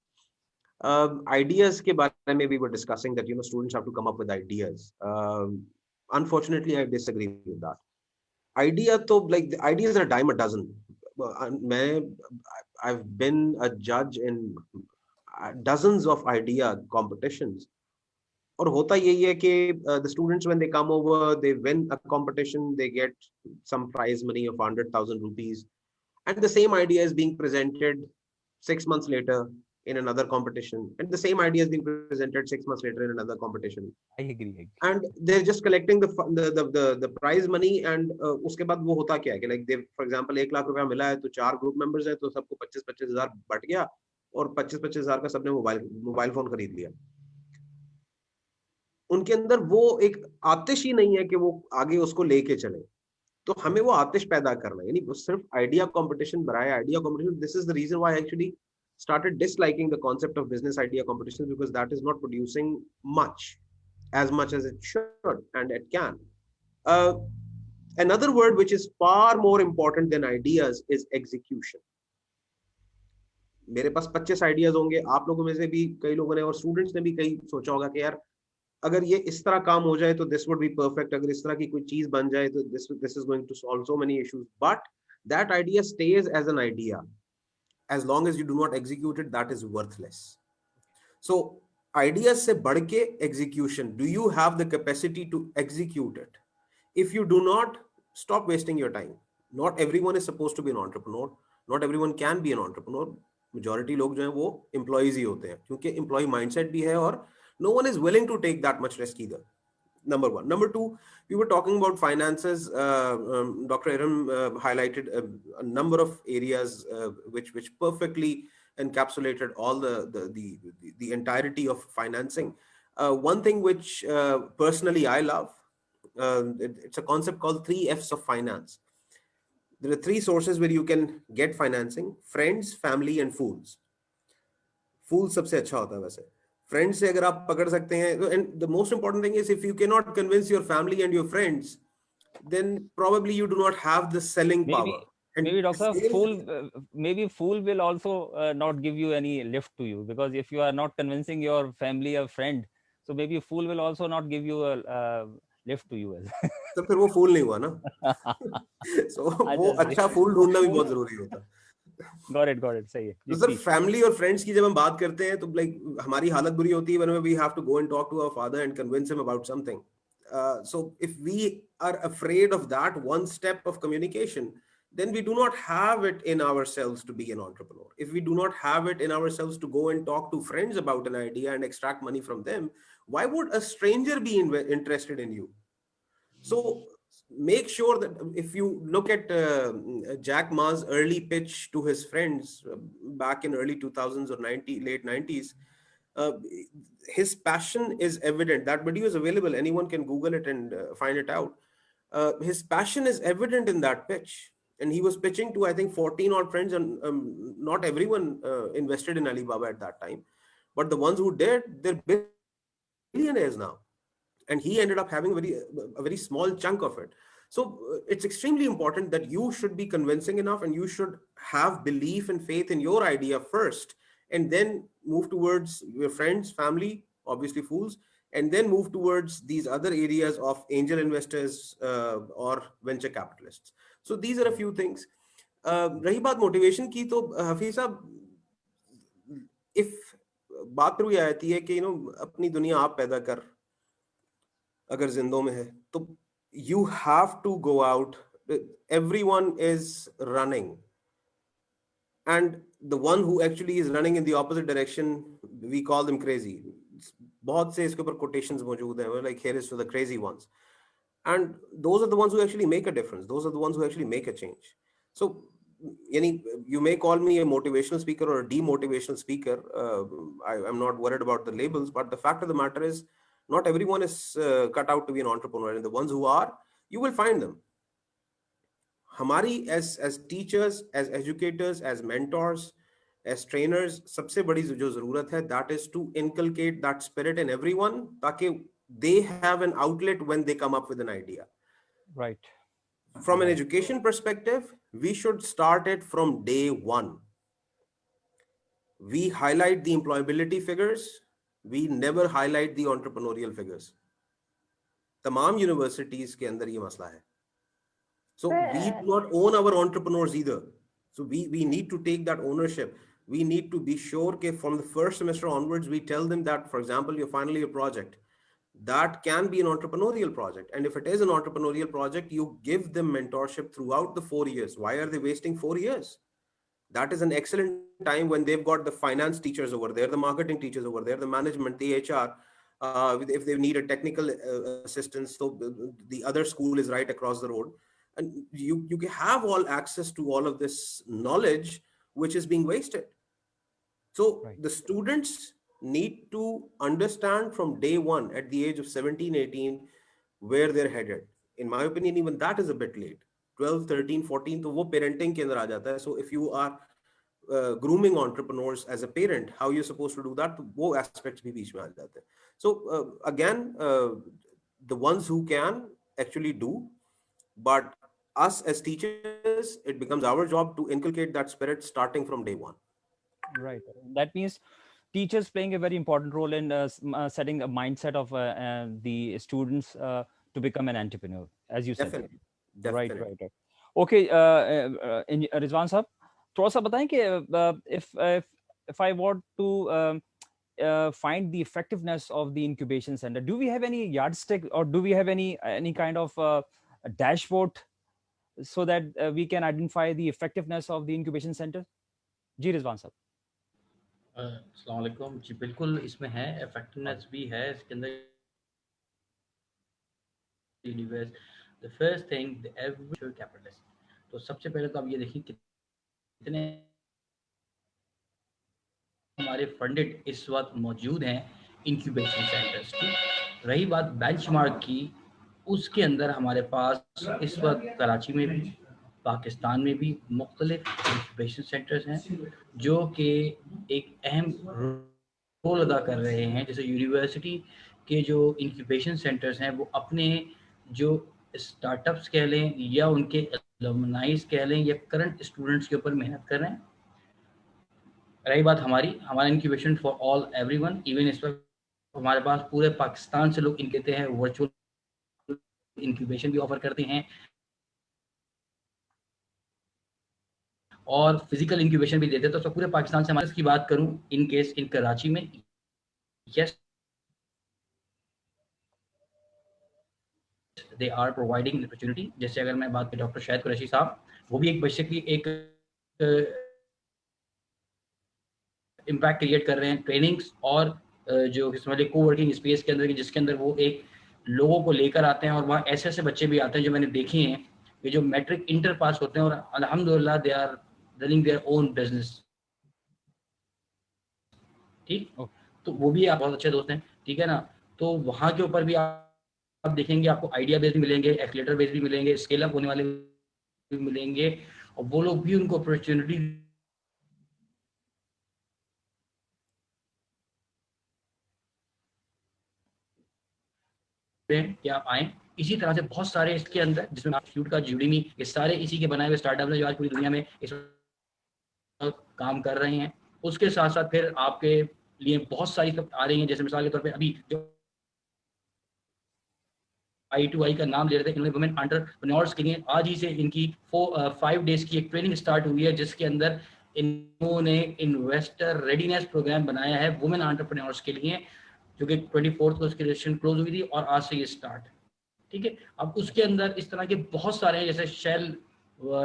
Ideas के बारे में we were discussing that students have to come up with ideas. Unfortunately, I disagree with that. Idea तो like the ideas are a dime a dozen. मैं I've been a judge in dozens of idea competitions. और होता यही है कि the students when they come over, they win a competition, they get some prize money of 100,000 rupees, and the same idea is being presented 6 months later in another competition, and the same idea is being presented 6 months later in another competition. I agree. And they're just collecting the prize money, and उसके बाद वो होता क्या है कि like they, for example, 1 lakh रुपया मिला है तो 4 ग्रुप मेंबर्स हैं तो सबको 25-25 हजार बट गया और 25-25 हजार का सबने मोबाइल फोन खरीद लिया। उनके अंदर वो एक आतिश ही नहीं है कि वो आगे उसको लेके चले। तो हमें वो आतिश पैदा करना है, यानी सिर्फ आइडिया कंपटीशन बनाए idea competition. This is the reason why I actually started disliking the concept of business idea competitions, because that is not producing as much as it should and it can. Uh, Another word which is far more important than ideas is execution. मेरे पास 25 ideas होंगे, आप लोगों में से भी कई लोगों ने और स्टूडेंट्स ने भी कई सोचा होगा कि यार अगर ये इस तरह काम हो जाए तो दिस वुड बी परफेक्ट, अगर इस तरह की कोई चीज बन जाए तो this is going to solve so many issues, but that idea stage as an idea. As long as you do not execute it, that is worthless. So ideas se बढ़ के execution, do you have the capacity to execute it? If you do not, stop wasting your time. Not everyone is supposed to be an entrepreneur, not everyone can be an entrepreneur. Majority लोग जो हैं वो employees ही होते हैं, क्योंकि employee mindset भी है और no one is willing to take that much risk either. Number one. Number two, we were talking about finances. Dr. Iram highlighted a number of areas which perfectly encapsulated all the entirety of financing. One thing which personally I love, it's a concept called 3 F's of finance. There are 3 sources where you can get financing: friends, family, and fools. Fools सबसे अच्छा होता है वैसे। Friends से अगर आप पकड़ सकते हैं, and the most important thing is if you can not convince your family and your friends, then probably you do not have the selling maybe power. And maybe doctor sales, fool maybe fool will also not give you any lift to you, because if you are not convincing your family or friend, so maybe fool will also not give you a lift to you as तो फिर वो फूल नहीं हुआ ना। so I वो just अच्छा फूल ढूंढना भी बहुत जरूरी होता है। got it सही है तो जी सर please। फैमिली और फ्रेंड्स की जब हम बात करते हैं तो लाइक हमारी हालत बुरी होती है when we have to go and talk to our father and convince him about something. So if we are afraid of that one step of communication, then we do not have it in ourselves to be an entrepreneur. If we do not have it in ourselves to go and talk to friends about an idea and extract money from them, why would a stranger be interested in you? So Make sure that if you look at Jack Ma's early pitch to his friends back in early 2000s or late 90s, uh, his passion is evident. That video is available. Anyone can Google it and find it out. His passion is evident in that pitch. And he was pitching to, I think, 14 odd friends, and not everyone invested in Alibaba at that time. But the ones who did, they're billionaires now, and he ended up having a very small chunk of it. So it's extremely important that you should be convincing enough, and you should have belief and faith in your idea first, and then move towards your friends, family, obviously fools, and then move towards these other areas of angel investors or venture capitalists. So these are a few things. रही बात motivation की, तो हफीज साहब, if बात तो ये आती है कि अपनी दुनिया आप पैदा कर, अगर जिंदों में है तो you have to go out. Everyone is running, and the one who actually is running in the opposite direction, we call them crazy. बहुत से इसके ऊपर quotations मौजूद हैं, like here is for the crazy ones, and those are the ones who actually make a difference. Those are the ones who actually make a change. So you may call me a motivational speaker or a demotivational speaker. I'm not worried about the labels, but the fact of the matter is, not everyone is cut out to be an entrepreneur, and the ones who are, you will find them. हमारी as teachers, as educators, as mentors, as trainers, सबसे बड़ी जो ज़रूरत है, that is to inculcate that spirit in everyone, ताकि they have an outlet when they come up with an idea. Right. From an education perspective, we should start it from day one. We highlight the employability figures, we never highlight the entrepreneurial figures. तमाम universities के अंदर ये मसला है. So we do not own our entrepreneurs either. So we need to take that ownership. We need to be sure that from the first semester onwards, we tell them that, for example, your final year project, that can be an entrepreneurial project. And if it is an entrepreneurial project, you give them mentorship throughout the 4 years. Why are they wasting 4 years? That is an excellent time when they've got the finance teachers over there, the marketing teachers over there, the management, the HR. If they need a technical assistance, so the other school is right across the road. And you have all access to all of this knowledge, which is being wasted. So the students need to understand from day one, at the age of 17, 18, where they're headed. In my opinion, even that is a bit late. 12, 13, 14, तो वो parenting के अंदर आ जाता है. So if you are grooming entrepreneurs as a parent, how you're supposed to do that, तो वो aspects भी बीच में आ जाते हैं. So again, the ones who can actually do, but us as teachers, it becomes our job to inculcate that spirit starting from day one. Right. That means teachers playing a very important role in setting a mindset of the students to become an entrepreneur, as you said. Definitely. Right. Okay, Rizwan साहब, थोड़ा सा बताएं कि if I want to find the effectiveness of the incubation center, do we have any yardstick, or do we have any kind of a dashboard so that we can identify the effectiveness of the incubation center? जी रिजवान साहब. अस्सलाम वालेकुम जी, बिल्कुल इसमें है, effectiveness भी है इसके अंदर. Universe, the first thing, the every capitalist. तो सबसे पहले तो आप ये देखिए कितने हमारे फंडेड इस वक्त मौजूद हैं इंक्यूबेशन सेंटर्स की. रही बात बेंचमार्क की, उसके अंदर हमारे पास इस वक्त कराची में भी, पाकिस्तान में भी मुख्तलिफ इंक्यूबेशन सेंटर्स हैं जो कि एक अहम रोल अदा कर रहे हैं. जैसे यूनिवर्सिटी के जो इंक्यूबेशन सेंटर्स हैं वो अपने जो स्टार्टअप्स कह लें या उनके एलुमनाइज कह लें या करंट स्टूडेंट्स के ऊपर मेहनत कर रहे हैं. रही बात हमारा incubation for all everyone, even इस वक्त हमारे पास पूरे पाकिस्तान से लोग इनके हैं, वर्चुअल इंक्यूबेशन भी ऑफर करते हैं और फिजिकल इंक्यूबेशन भी देते हैं. तो पूरे पाकिस्तान से हमारे की बात करूं, इन केस इन कराची में, yes they are providing opportunity. जैसे अगर मैं बात करूं डॉक्टर शाहिद कुरैशी साहब, वो भी एक बेसिकली एक इम्पैक्ट क्रिएट कर रहे हैं ट्रेनिंग्स और जो समझ लीजिए कोवर्किंग स्पेस के अंदर, जिसके अंदर वो एक लोगों को लेकर आते हैं, और वहाँ ऐसे ऐसे बच्चे भी आते हैं जो मैंने देखे हैं कि जो मैट्रिक इंटर पास होते हैं और अल्हम्दुलिल्लाह they are running their own business. ठीक, तो वो भी आप बहुत अच्छे दोस्त हैं, ठीक है ना। तो वहाँ के ऊपर भी आप देखेंगे, आपको आइडिया बेस भी मिलेंगे, एक्सीलरेटर बेस भी मिलेंगे, स्केल अप होने वाले भी मिलेंगे, और वो लोग भी उनको अपॉर्चुनिटी कि आप आए। इसी तरह से बहुत सारे इसके अंदर, जिसमें इंस्टीट्यूट का जुड़ीनी, ये सारे इसी के बनाए हुए स्टार्टअप है जो आज पूरी दुनिया में इस काम कर रहे हैं। उसके साथ साथ फिर आपके लिए बहुत सारी आ रही हैं, जैसे मिसाल के तौर पे अभी जो I2I का नाम ले रहे थे, इन्होंने वुमेन एंटरप्रेन्योर्स के लिए आज ही से इनकी 5 डेज की एक ट्रेनिंग स्टार्ट हुई है, जिसके अंदर इन्होंने इन्वेस्टर रेडीनेस प्रोग्राम बनाया है वुमेन एंटरप्रेन्योर्स के लिए, जो कि 24 को उसकी रजिस्ट्रेशन क्लोज हुई थी और आज से ये स्टार्ट। ठीक है, अब उसके अंदर इस तरह के बहुत सारे हैं, जैसे शेल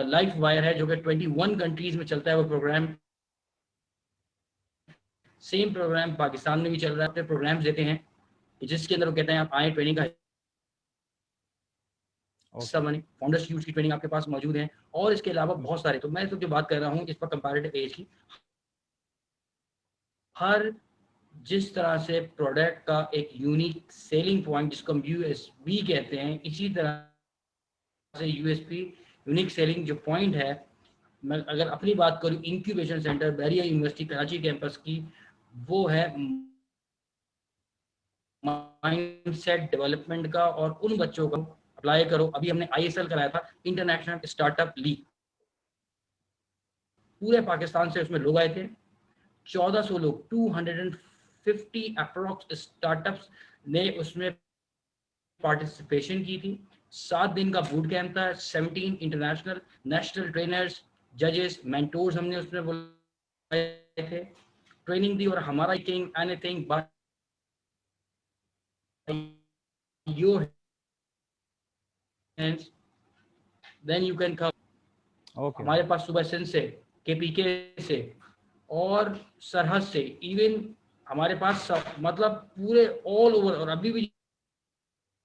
लाइफ वायर है जो कि 21 कंट्रीज में चलता है वो प्रोग्राम। सेम प्रोग्राम पाकिस्तान में भी चल रहा है, अपने प्रोग्राम्स देते हैं जिसके अंदर वो कहते हैं आप आए, ट्रेनिंग का हिस्सा बने, फाउंडर्स यूज की ट्रेनिंग आपके पास मौजूद है, और इसके अलावा बहुत सारे। तो मैं तो जो बात कर रहा हूँ इस पर कंपैरेटिव एज की, हर जिस तरह से प्रोडक्ट का एक यूनिक सेलिंग पॉइंट जिसको हम यूएसपी कहते हैं, इसी तरह से यूएसपी यूनिक सेलिंग जो पॉइंट है, मैं अगर अपनी बात करूं incubation center Bahria university Karachi campus की, वो है माइंडसेट डेवलपमेंट का, और उन बच्चों को अप्लाई करो। अभी हमने आईएसएल कराया था, इंटरनेशनल स्टार्टअप लीग, पूरे पाकिस्तान से उसमें लोग आए थे, 1400 लोग, 250 अप्रोक्स स्टार्टअप्स ने उसमें पार्टिसिपेशन की थी। 7 दिन का बूट कैंप था, 17 इंटरनेशनल नेशनल ट्रेनर्स, जजेस, मेंटोर्स हमने उसमें बुलाए थे, ट्रेनिंग दी, और हमारा anything but your hands then you can come. हमारे पास सुबह सिंध से, केपीके से और सरहद से, इवन हमारे पास मतलब पूरे ऑल ओवर, और अभी भी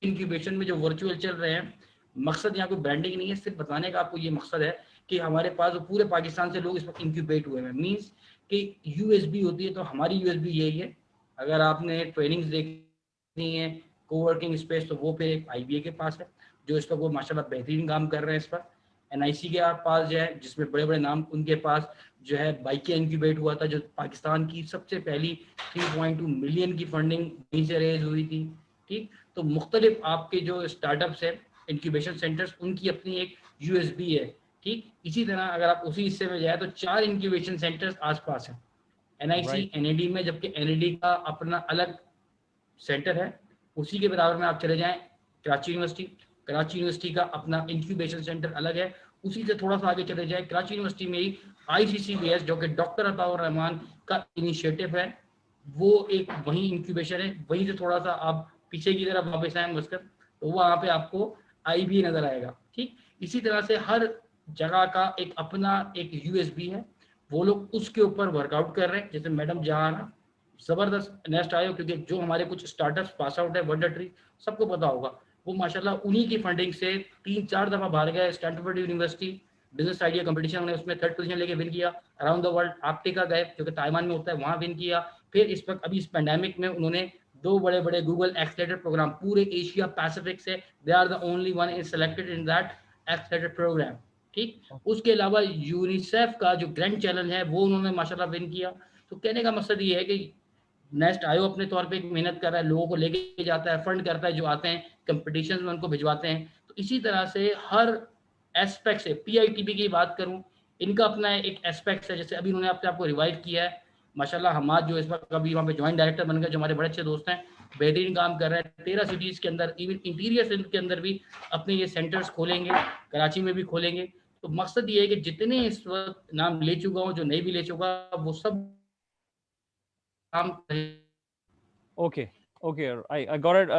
इंक्यूबेशन में जो वर्चुअल चल रहे हैं। मकसद यहाँ कोई ब्रांडिंग नहीं है, सिर्फ बताने का आपको ये मकसद है कि हमारे पास पूरे पाकिस्तान से लोग इस वक्त इंक्यूबेट हुए हैं। मींस कि यूएसबी होती है तो हमारी यूएसबी यही है। अगर आपने ट्रेनिंग्स देखनी है, कोवर्किंग स्पेस, तो वो फिर एक आईबीए के पास है जो इस पर वो माशाल्लाह बेहतरीन काम कर रहे हैं इस पर। एनआईसी के पास जो है, जिसमें बड़े बड़े नाम, उनके पास जो है बाइकें इंक्यूबेट हुआ था, जो पाकिस्तान की सबसे पहली 3.2 मिलियन की फंडिंग वहीं से रेज हुई थी। ठीक, तो मुख्तलिफ आपके जो स्टार्टअप्स है, इंक्यूबेशन सेंटर्स, उनकी अपनी एक यूएसबी है। ठीक, इसी तरह अगर आप उसी हिस्से में जाए तो 4 इंक्यूबेशन सेंटर्स आसपास हैं, एनआईसी एनएडी में, जबकि एनएडी का अपना अलग सेंटर है। उसी के बराबर में आप चले जाएं कराची यूनिवर्सिटी, कराची यूनिवर्सिटी का अपना इंक्यूबेशन सेंटर अलग है। उसी से थोड़ा सा आगे चले जाए, कराची यूनिवर्सिटी में ही आईसीसीबीएस, जो कि डॉक्टर अताउर रहमान का इनिशिएटिव है, वो एक वही इंक्यूबेशन है। वहीं से थोड़ा सा आप पीछे की तरफ वापस आए मस्कर, तो वहाँ पे आपको आईबी नजर आएगा। ठीक, इसी तरह से हर जगह का एक अपना एक यूएसबी है, वो लोग उसके ऊपर वर्कआउट कर रहे हैं। जैसे मैडम जहाँ जबरदस्त नेस्ट आयो, क्योंकि जो हमारे कुछ स्टार्टअप्स पास आउट है, वंडर ट्री सबको पता होगा, वो माशाल्लाह उन्हीं की फंडिंग से 3-4 दफा बाहर गए। Stanford university business idea competition, उन्होंने उसमें 3rd पोजीशन लेके विन किया। अराउंड द वर्ल्ड आफ्रिका गए, क्योंकि ताइवान में होता है, वहाँ विन किया। फिर इस वक्त अभी इस पैंडेमिक में उन्होंने 2 बड़े बड़े गूगल एक्सेलरेटर प्रोग्राम पूरे एशिया पैसिफिक से, they are the only one is selected in that accelerator program. ठीक, उसके अलावा यूनिसेफ का जो ग्रैंड चैलेंज है वो उन्होंने माशाल्लाह विन किया। तो कहने का मकसद ये है कि नेस्ट आयो अपने तौर पे मेहनत कर रहा है, लोगों को लेके जाता है, फंड करता है, जो आते हैं कंपटीशन में उनको भिजवाते हैं। तो इसी तरह से हर एस्पेक्ट से, पीआईटीबी की बात करूं, इनका अपना एक एस्पेक्ट है। जैसे अभी उन्होंने अपने आपको रिवाइव किया है माशाल्लाह, हमाद जो इस वक्त अभी वहाँ पे ज्वाइंट डायरेक्टर बन गए, जो हमारे बड़े अच्छे दोस्त हैं, बेहतरीन काम कर रहे हैं। 13 सिटीज़ के अंदर, इवन इंटीरियर के अंदर भी अपने ये सेंटर्स खोलेंगे, कराची में भी खोलेंगे। तो मकसद ये है कि जितने इस वक्त नाम ले चुका हूँ, जो नहीं भी ले चुका, वो सब काम okay okay, I got it.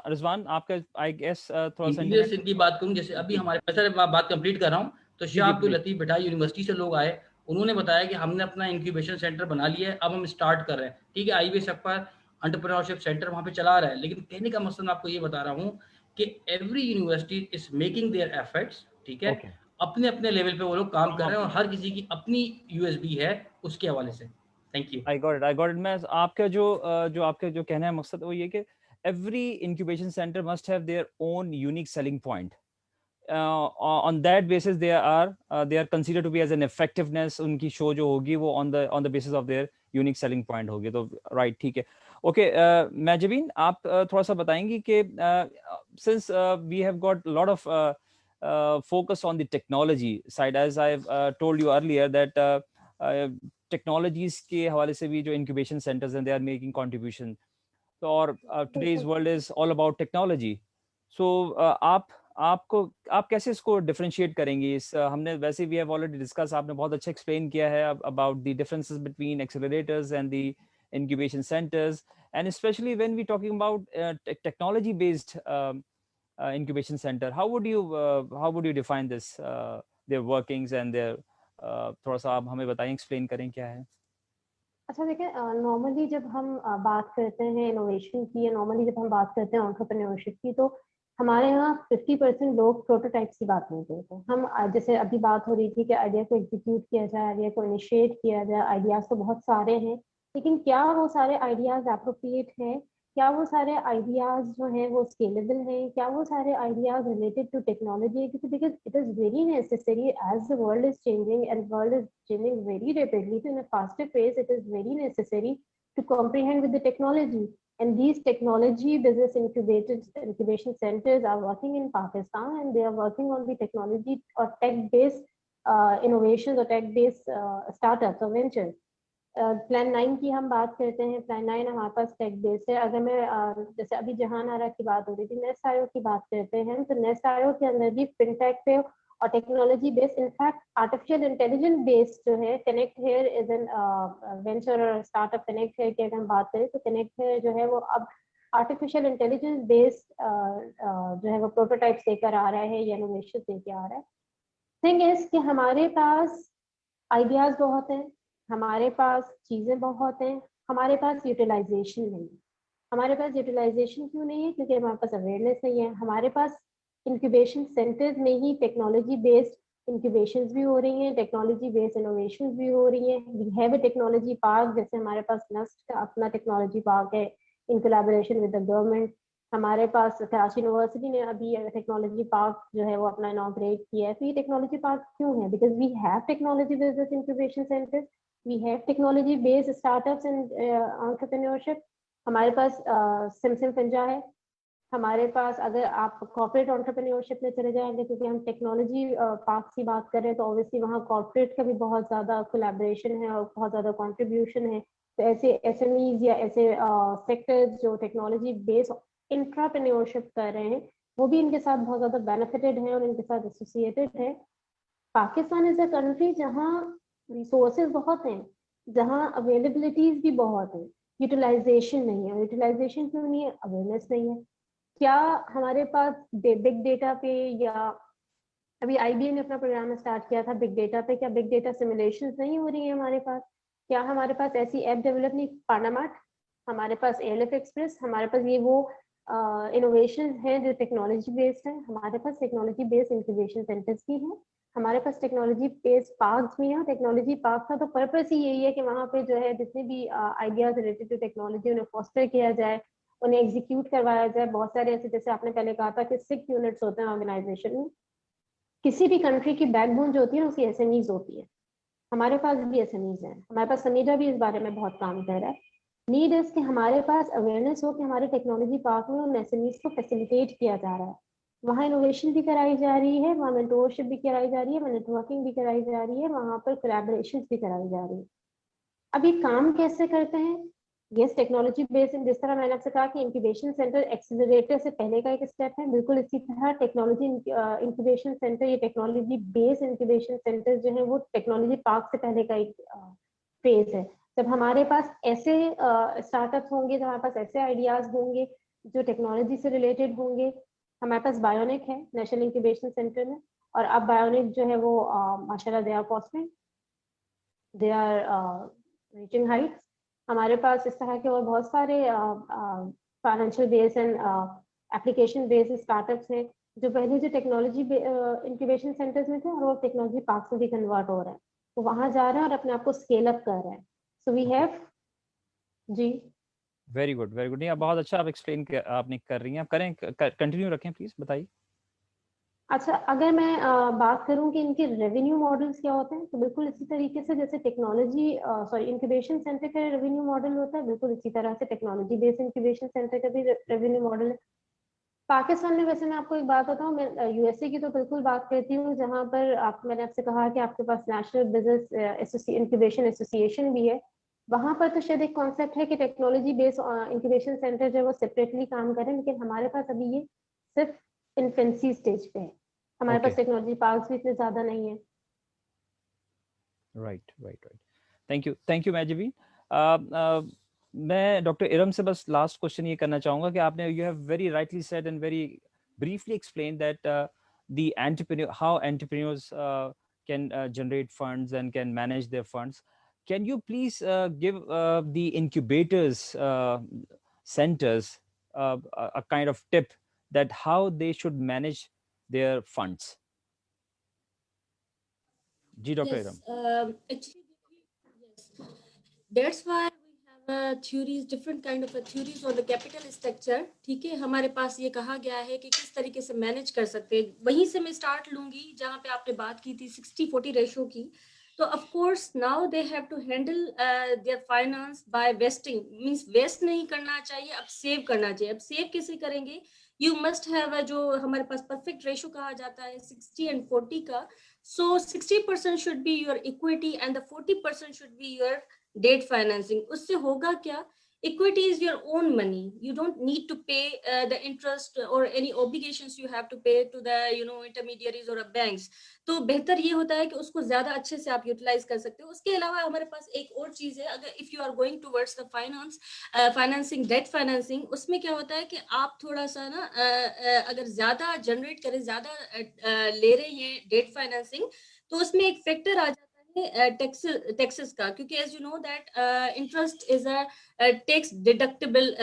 Rizwan, आपका आई गेस थोड़ा सा इंटीरियर की बात करूं, जैसे अभी हमारे सर मैं बात कंप्लीट कर रहा हूं, तो शाह अब्दुल लतीफ बिठाई यूनिवर्सिटी से लोग आए, उन्होंने बताया कि हमने अपना इंक्यूबेशन सेंटर बना लिया है, अब हम स्टार्ट कर रहे हैं। ठीक है, आईबीएस पर एंटरप्रेन्योरशिप सेंटर वहाँ पे चला रहा है, लेकिन कहने का मकसद मैं आपको ये बता रहा हूँ कि every university is making their efforts, ठीक है, ओके, अपने अपने लेवल पे वो लोग काम कर रहे हैं और हर किसी की अपनी यूएसबी है उसके हवाले से। Thank you. I got it. मैं आपका जो आपका जो कहना है मकसद वो ये कि every incubation centre must have their own unique selling point, on that basis they are considered to be as an effectiveness, उनकी शो जो होगी वो on the basis of their unique selling point होगी। तो राइट, ठीक है, okay. मैजबीन, आप थोड़ा सा बताएंगी कि since we have got a lot of focus on the technology side, as I've told you earlier that technologies के हवाले से भी जो incubation centers and they are making contribution, तो और today's world is all about technology। so आप कैसे इसको डिफरेंशिएट करेंगे? इस हमने वैसे वी हैव ऑलरेडी डिस्कस, आपने बहुत अच्छा एक्सप्लेन किया है about the differences between accelerators and the incubation centers, and especially when we talking about technology based incubation center, how would you define this, their workings and their थोड़ा सा आप हमें बताएं, एक्सप्लेन करें क्या है। अच्छा देखिए, नॉर्मली जब हम बात करते हैं इनोवेशन की, या नॉर्मली जब हम बात करते हैं एंटरप्रेन्योरशिप की, तो हमारे यहाँ 50% लोग प्रोटोटाइप्स की बात नहीं करते। हम जैसे अभी बात हो रही थी कि आइडिया को एग्जीक्यूट किया जाए, आइडिया को इनिशिएट किया जाए, आइडियाज तो बहुत सारे हैं, लेकिन क्या वो सारे आइडियाज एप्रोप्रिएट हैं? क्या वो सारे आइडियाज जो हैं वो स्केलेबल हैं? क्या वो सारे आइडियाज रिलेटेड टू टेक्नोलॉजी है? क्योंकि because it is very necessary as the world is changing, and world is changing very rapidly, so in a faster pace it is very necessary to comprehend with the technology. And these technology business incubation centers are working in Pakistan, and they are working on the technology or tech based innovations or tech based startups or ventures. Plan 9 की हम बात करते हैं, plan 9 हमारे पास take base है। अगर मैं जैसे अभी जहान आरा की बात हो रही थी, नेस्ट आयो की बात करते हैं, तो नेस्ट आयो के अंदर भी फिनटेक पे और technology based, in fact artificial intelligence based जो है, connect here is an venture और स्टार्टअप। कनेक्ट हेयर की अगर हम बात करें तो कनेक्ट हेयर जो है वो अब आर्टिफिशियल इंटेलिजेंस बेस्ड जो है वो प्रोटोटाइप्स लेकर आ रहा है या इनोवेशन लेके आ रहा है। थिंग इज कि हमारे पास आइडियाज बहुत हैं, हमारे पास चीजें बहुत हैं, हमारे पास यूटिलाइजेशन नहीं है। हमारे पास यूटिलाइजेशन क्यों नहीं है? क्योंकि हमारे पास अवेयरनेस नहीं है। हमारे पास इंक्यूबेशन सेंटर्स में ही टेक्नोलॉजी बेस्ड इंक्यूबेशंस भी हो रही हैं, टेक्नोलॉजी बेस्ड इनोवेशंस भी हो रही हैं। We have a technology park, जैसे हमारे पास नस्ट का अपना टेक्नोलॉजी पार्क है in collaboration with the government. हमारे पास कराची यूनिवर्सिटी ने अभी टेक्नोलॉजी पार्क जो है वो अपना इनॉग्रेट किया है। तो ये टेक्नोलॉजी पार्क क्यों है? Because we have technology business incubation centers, we have technology based startups and entrepreneurship. हमारे पास सिमसिम फिंजा है। हमारे पास अगर आप कॉर्पोरेट एंटरप्रेन्योरशिप में चले जाएंगे, क्योंकि हम टेक्नोलॉजी पार्क की बात कर रहे हैं, तो ऑब्वियसली वहाँ कॉर्पोरेट का भी बहुत ज़्यादा कोलैबोरेशन है और बहुत ज़्यादा कंट्रीब्यूशन है। तो ऐसे एसएमईज या ऐसे सेक्टर्स जो टेक्नोलॉजी बेस्ड इंट्राप्रेन्योरशिप कर रहे हैं, वो भी इनके साथ बहुत ज़्यादा बेनिफिटेड है और इनके साथ एसोसिएटेड है। पाकिस्तान इज अ कंट्री जहाँ रिसोर्सेज बहुत हैं, जहाँ अवेलेबिलिटीज भी बहुत हैं, यूटिलाइजेशन नहीं है। यूटिलाइजेशन क्यों नहीं है? अवेयरनेस नहीं है। क्या हमारे पास बिग डेटा पे, या अभी आईबीएम ने अपना प्रोग्राम स्टार्ट किया था बिग डेटा पे, क्या बिग डेटा सिमुलेशंस नहीं हो रही है हमारे पास? क्या हमारे पास ऐसी ऐप डेवलप नहीं? पानामार्ट, हमारे पास एएलएफ एक्सप्रेस, हमारे पास ये वो इनोवेशन है जो टेक्नोलॉजी बेस्ड है। हमारे पास टेक्नोलॉजी बेस्ड इंक्यूबेशन सेंटर्स भी हैं, हमारे पास टेक्नोलॉजी बेस्ड पार्क्स भी हैं। टेक्नोलॉजी पार्क का तो पर्पस ही यही है कि वहाँ पे जो है जितने भी आइडियाज रिलेटेड टू टेक्नोलॉजी उन्हें फॉस्टर किया जाए, उन्हें एग्जीक्यूट करवाया जाए। बहुत सारे ऐसे, जैसे आपने पहले कहा था कि 6 यूनिट्स होते हैं ऑर्गेनाइजेशन में। किसी भी कंट्री की बैकबोन जो होती है उसकी एसएमईज होती है। हमारे पास भी एसएमईज हैं, हमारे पास समीजा भी इस बारे में बहुत काम कर रहा है। नीड इज कि हमारे पास अवेयरनेस हो कि हमारे टेक्नोलॉजी पार्क में उन एसएमईज को फैसिलिटेट किया जा रहा है, वहाँ इनोवेशन भी कराई जा रही है, वहाँ मेंटोरशिप भी कराई जा रही है, वहाँ नेटवर्किंग भी कराई जा रही है, वहाँ पर कोलैबोरेशन भी कराई जा रही है। अब ये काम कैसे करते हैं? यस, टेक्नोलॉजी बेस्ड, जिस तरह मैंने आपसे कहा कि इंक्यूबेशन सेंटर एक्सीलरेटर से पहले का एक स्टेप है, बिल्कुल इसी तरह टेक्नोलॉजी इंक्यूबेशन सेंटर, ये टेक्नोलॉजी बेस्ड इंक्यूबेशन सेंटर जो है वो टेक्नोलॉजी पार्क से पहले का एक फेज है। जब हमारे पास ऐसे स्टार्टअप्स होंगे, जब हमारे पास ऐसे आइडियाज होंगे जो टेक्नोलॉजी से रिलेटेड होंगे। हमारे पास बायोनिक है नेशनल इंक्यूबेशन सेंटर में, और अब बायोनिक जो है वो माशाल्लाह they are costing, they are reaching heights. हमारे पास इस तरह के और बहुत सारे financial base and application based startups हैं जो पहले जो टेक्नोलॉजी इंक्यूबेशन सेंटर्स में थे और वो टेक्नोलॉजी पार्क्स में भी कन्वर्ट हो रहे हैं, तो वहां जा रहे हैं और अपने आप को स्केल अप कर रहे हैं। सो वी हैव जी। Very good, very good. नहीं, आप बहुत अच्छा आप एक्सप्लेन आपने कर रही हैं, आप करें, कंटिन्यू रखें प्लीज, बताइए। अच्छा, अगर मैं बात करूं कि इनके रेवेन्यू मॉडल्स क्या होते हैं, तो बिल्कुल इसी तरीके से जैसे टेक्नोलॉजी सॉरी इंक्यूबेशन सेंटर का रेवेन्यू मॉडल होता है, बिल्कुल इसी तरह से टेक्नोलॉजी बेस्ड इंक्यूबेशन सेंटर का भी रेवेन्यू मॉडल है। पाकिस्तान में वैसे मैं आपको एक बात बताऊं, मैं यूएसए की तो बिल्कुल बात करती हूँ, जहाँ पर मैंने आपसे कहा कि आपके पास नेशनल बिजनेस इंक्यूबेशन एसोसिएशन भी है। वहां पर तो शायद एक कॉन्सेप्ट है कि टेक्नोलॉजी बेस्ड इंक्यूबेशन सेंटर जो है वो सेपरेटली काम करें, लेकिन हमारे पास अभी ये सिर्फ इन्फेंसी स्टेज पे है। हमारे ओके, पास टेक्नोलॉजी पार्क्स भी इतने ज्यादा नहीं है। Right, right, right. Thank you Mahjabeen. मैं डॉक्टर इरम से बस लास्ट क्वेश्चन ये करना चाहूंगा कि आपने, you have very rightly said and very briefly explained that how entrepreneurs can generate funds and can manage their funds. Can you please give the incubators centers a kind of tip that how they should manage their funds? Ji, Dr. Yes, Iram. actually, yes. That's why we have theories, different kind of theories on the capital structure. ठीक है, हमारे पास ये कहा गया है कि किस तरीके से मैनेज कर सकते हैं। वहीं से मैं स्टार्ट लूंगी जहाँ पे आपने बात की थी 60-40 रेशो की। तो of course now they have to handle their finance by vesting, means waste नहीं करना चाहिए, अब सेव करना चाहिए। अब सेव कैसे करेंगे? यू मस्ट हैव, जो हमारे पास परफेक्ट रेशो कहा जाता है 60-40 का। So 60% should be your equity and the 40% should be your debt financing. उससे होगा क्या? Equity is your own money. You don't need to pay the interest or any obligations you have to pay to the intermediaries or banks. तो बेहतर ये होता है कि उसको ज्यादा अच्छे से आप यूटिलाइज कर सकते हो। उसके अलावा हमारे पास एक और चीज है, अगर if you are going towards the financing, debt financing, उसमें क्या होता है कि आप थोड़ा सा ना अगर ज्यादा जनरेट करें, ज्यादा ले रहे हैं डेट फाइनेंसिंग, तो उसमें एक फैक्टर आ जाता है टैक्सेस का, क्योंकि as you know that interest is a tax deductible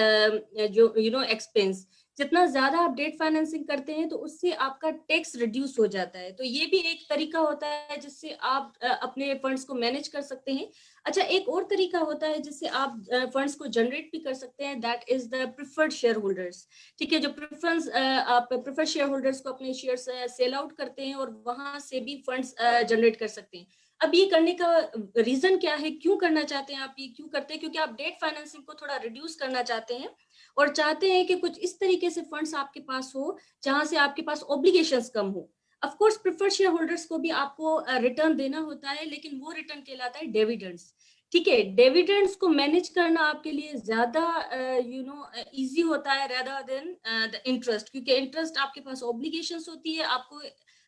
जो एक्सपेंस। जितना ज्यादा आप डेट फाइनेंसिंग करते हैं तो उससे आपका टैक्स रिड्यूस हो जाता है। तो ये भी एक तरीका होता है जिससे आप अपने फंड्स को मैनेज कर सकते हैं। अच्छा, एक और तरीका होता है जिससे आप फंड्स को जनरेट भी कर सकते हैं, that is the preferred share holders. ठीक है, जो प्रेफरेंस आप प्रेफर्ड शेयर होल्डर्स को अपने शेयर्स सेल आउट करते हैं और वहां से भी फंड्स जनरेट कर सकते हैं। अब ये करने का रीजन क्या है, क्यों करना चाहते हैं आप, ये क्यों करते हैं? क्योंकि आप डेट फाइनेंसिंग को थोड़ा रिड्यूस करना चाहते हैं और चाहते हैं कि कुछ इस तरीके से फंड्स आपके पास हो जहां से आपके पास ऑब्लिगेशंस कम हो। Of course preferred share holders को भी आपको रिटर्न देना होता है, लेकिन वो रिटर्न कहलाता है डिविडेंड्स। ठीक है, डिविडेंड्स को मैनेज करना आपके लिए ज्यादा इजी होता है रेदर देन द इंटरेस्ट, क्योंकि इंटरेस्ट आपके पास ऑब्लिगेशंस होती है, आपको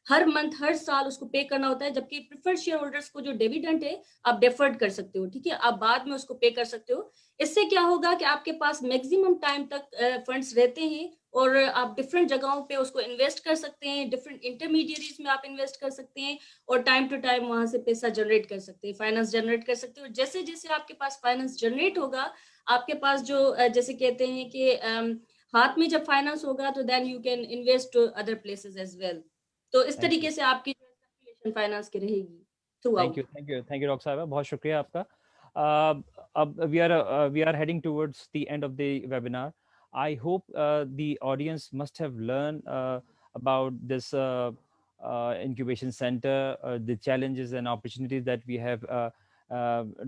हर मंथ हर साल उसको पे करना होता है। जबकि प्रेफर्ड शेयर होल्डर्स को जो डिविडेंड है आप डेफर्ड कर सकते हो। ठीक है, आप बाद में उसको पे कर सकते हो। इससे क्या होगा कि आपके पास मैक्सिमम टाइम तक फंड्स रहते हैं और आप डिफरेंट जगहों पे उसको इन्वेस्ट कर सकते हैं, डिफरेंट इंटरमीडिएरीज में आप इन्वेस्ट कर सकते हैं और टाइम टू टाइम वहां से पैसा जनरेट कर सकते हैं, फाइनेंस जनरेट कर सकते हैं। और जैसे जैसे आपके पास फाइनेंस जनरेट होगा, आपके पास जो जैसे कहते हैं कि हाथ में जब फाइनेंस होगा तो then you can invest to other places as well. तो इस थैंक यू, तरीके से आपकी सर्कुलेशन फाइनेंस की रहेगी through thank out. You, thank you, thank you doctor साहब, बहुत शुक्रिया आपका। अब we are heading towards the end of the webinar. I hope the audience must have learned about this incubation center, the challenges and opportunities that we have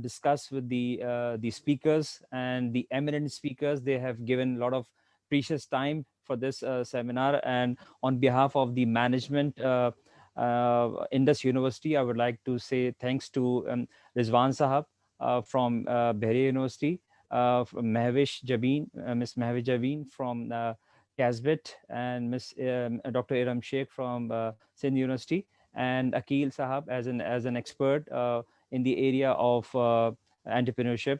discussed with the speakers and the eminent speakers. They have given a lot of precious time for this seminar, and on behalf of the management Indus University, I would like to say thanks to Rizwan Sahab from Bahria University, Mahvish Jabeen, Miss Mahvish Jabeen from Casbit, and Miss Dr. Iram Sheikh from Sindh University, and Akil Sahab as an expert in the area of entrepreneurship.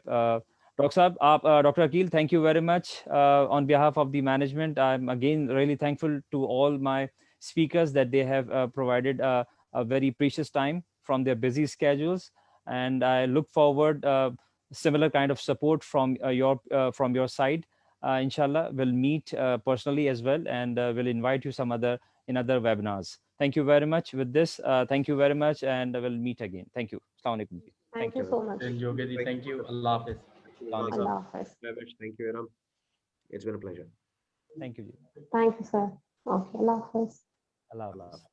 Dr. Sahab, Dr. Akil, thank you very much. On behalf of the management, I'm again really thankful to all my speakers that they have provided a very precious time from their busy schedules. And I look forward similar kind of support from your side, inshallah, we'll meet personally as well, and we'll invite you some other in other webinars. Thank you very much. With this, thank you very much, and we'll meet again. Thank you. Assalamu alaikum. Thank Thank you you. so much. And Yoga ji, Thank thank you. you. Allah Hafiz. Thank you, Assalamu Iman. alaikum. Allah Hafiz. Thank you, Iram. It's been a pleasure. Thank you. Thank you, sir. Okay, Allah Hafiz. Allah Hafiz.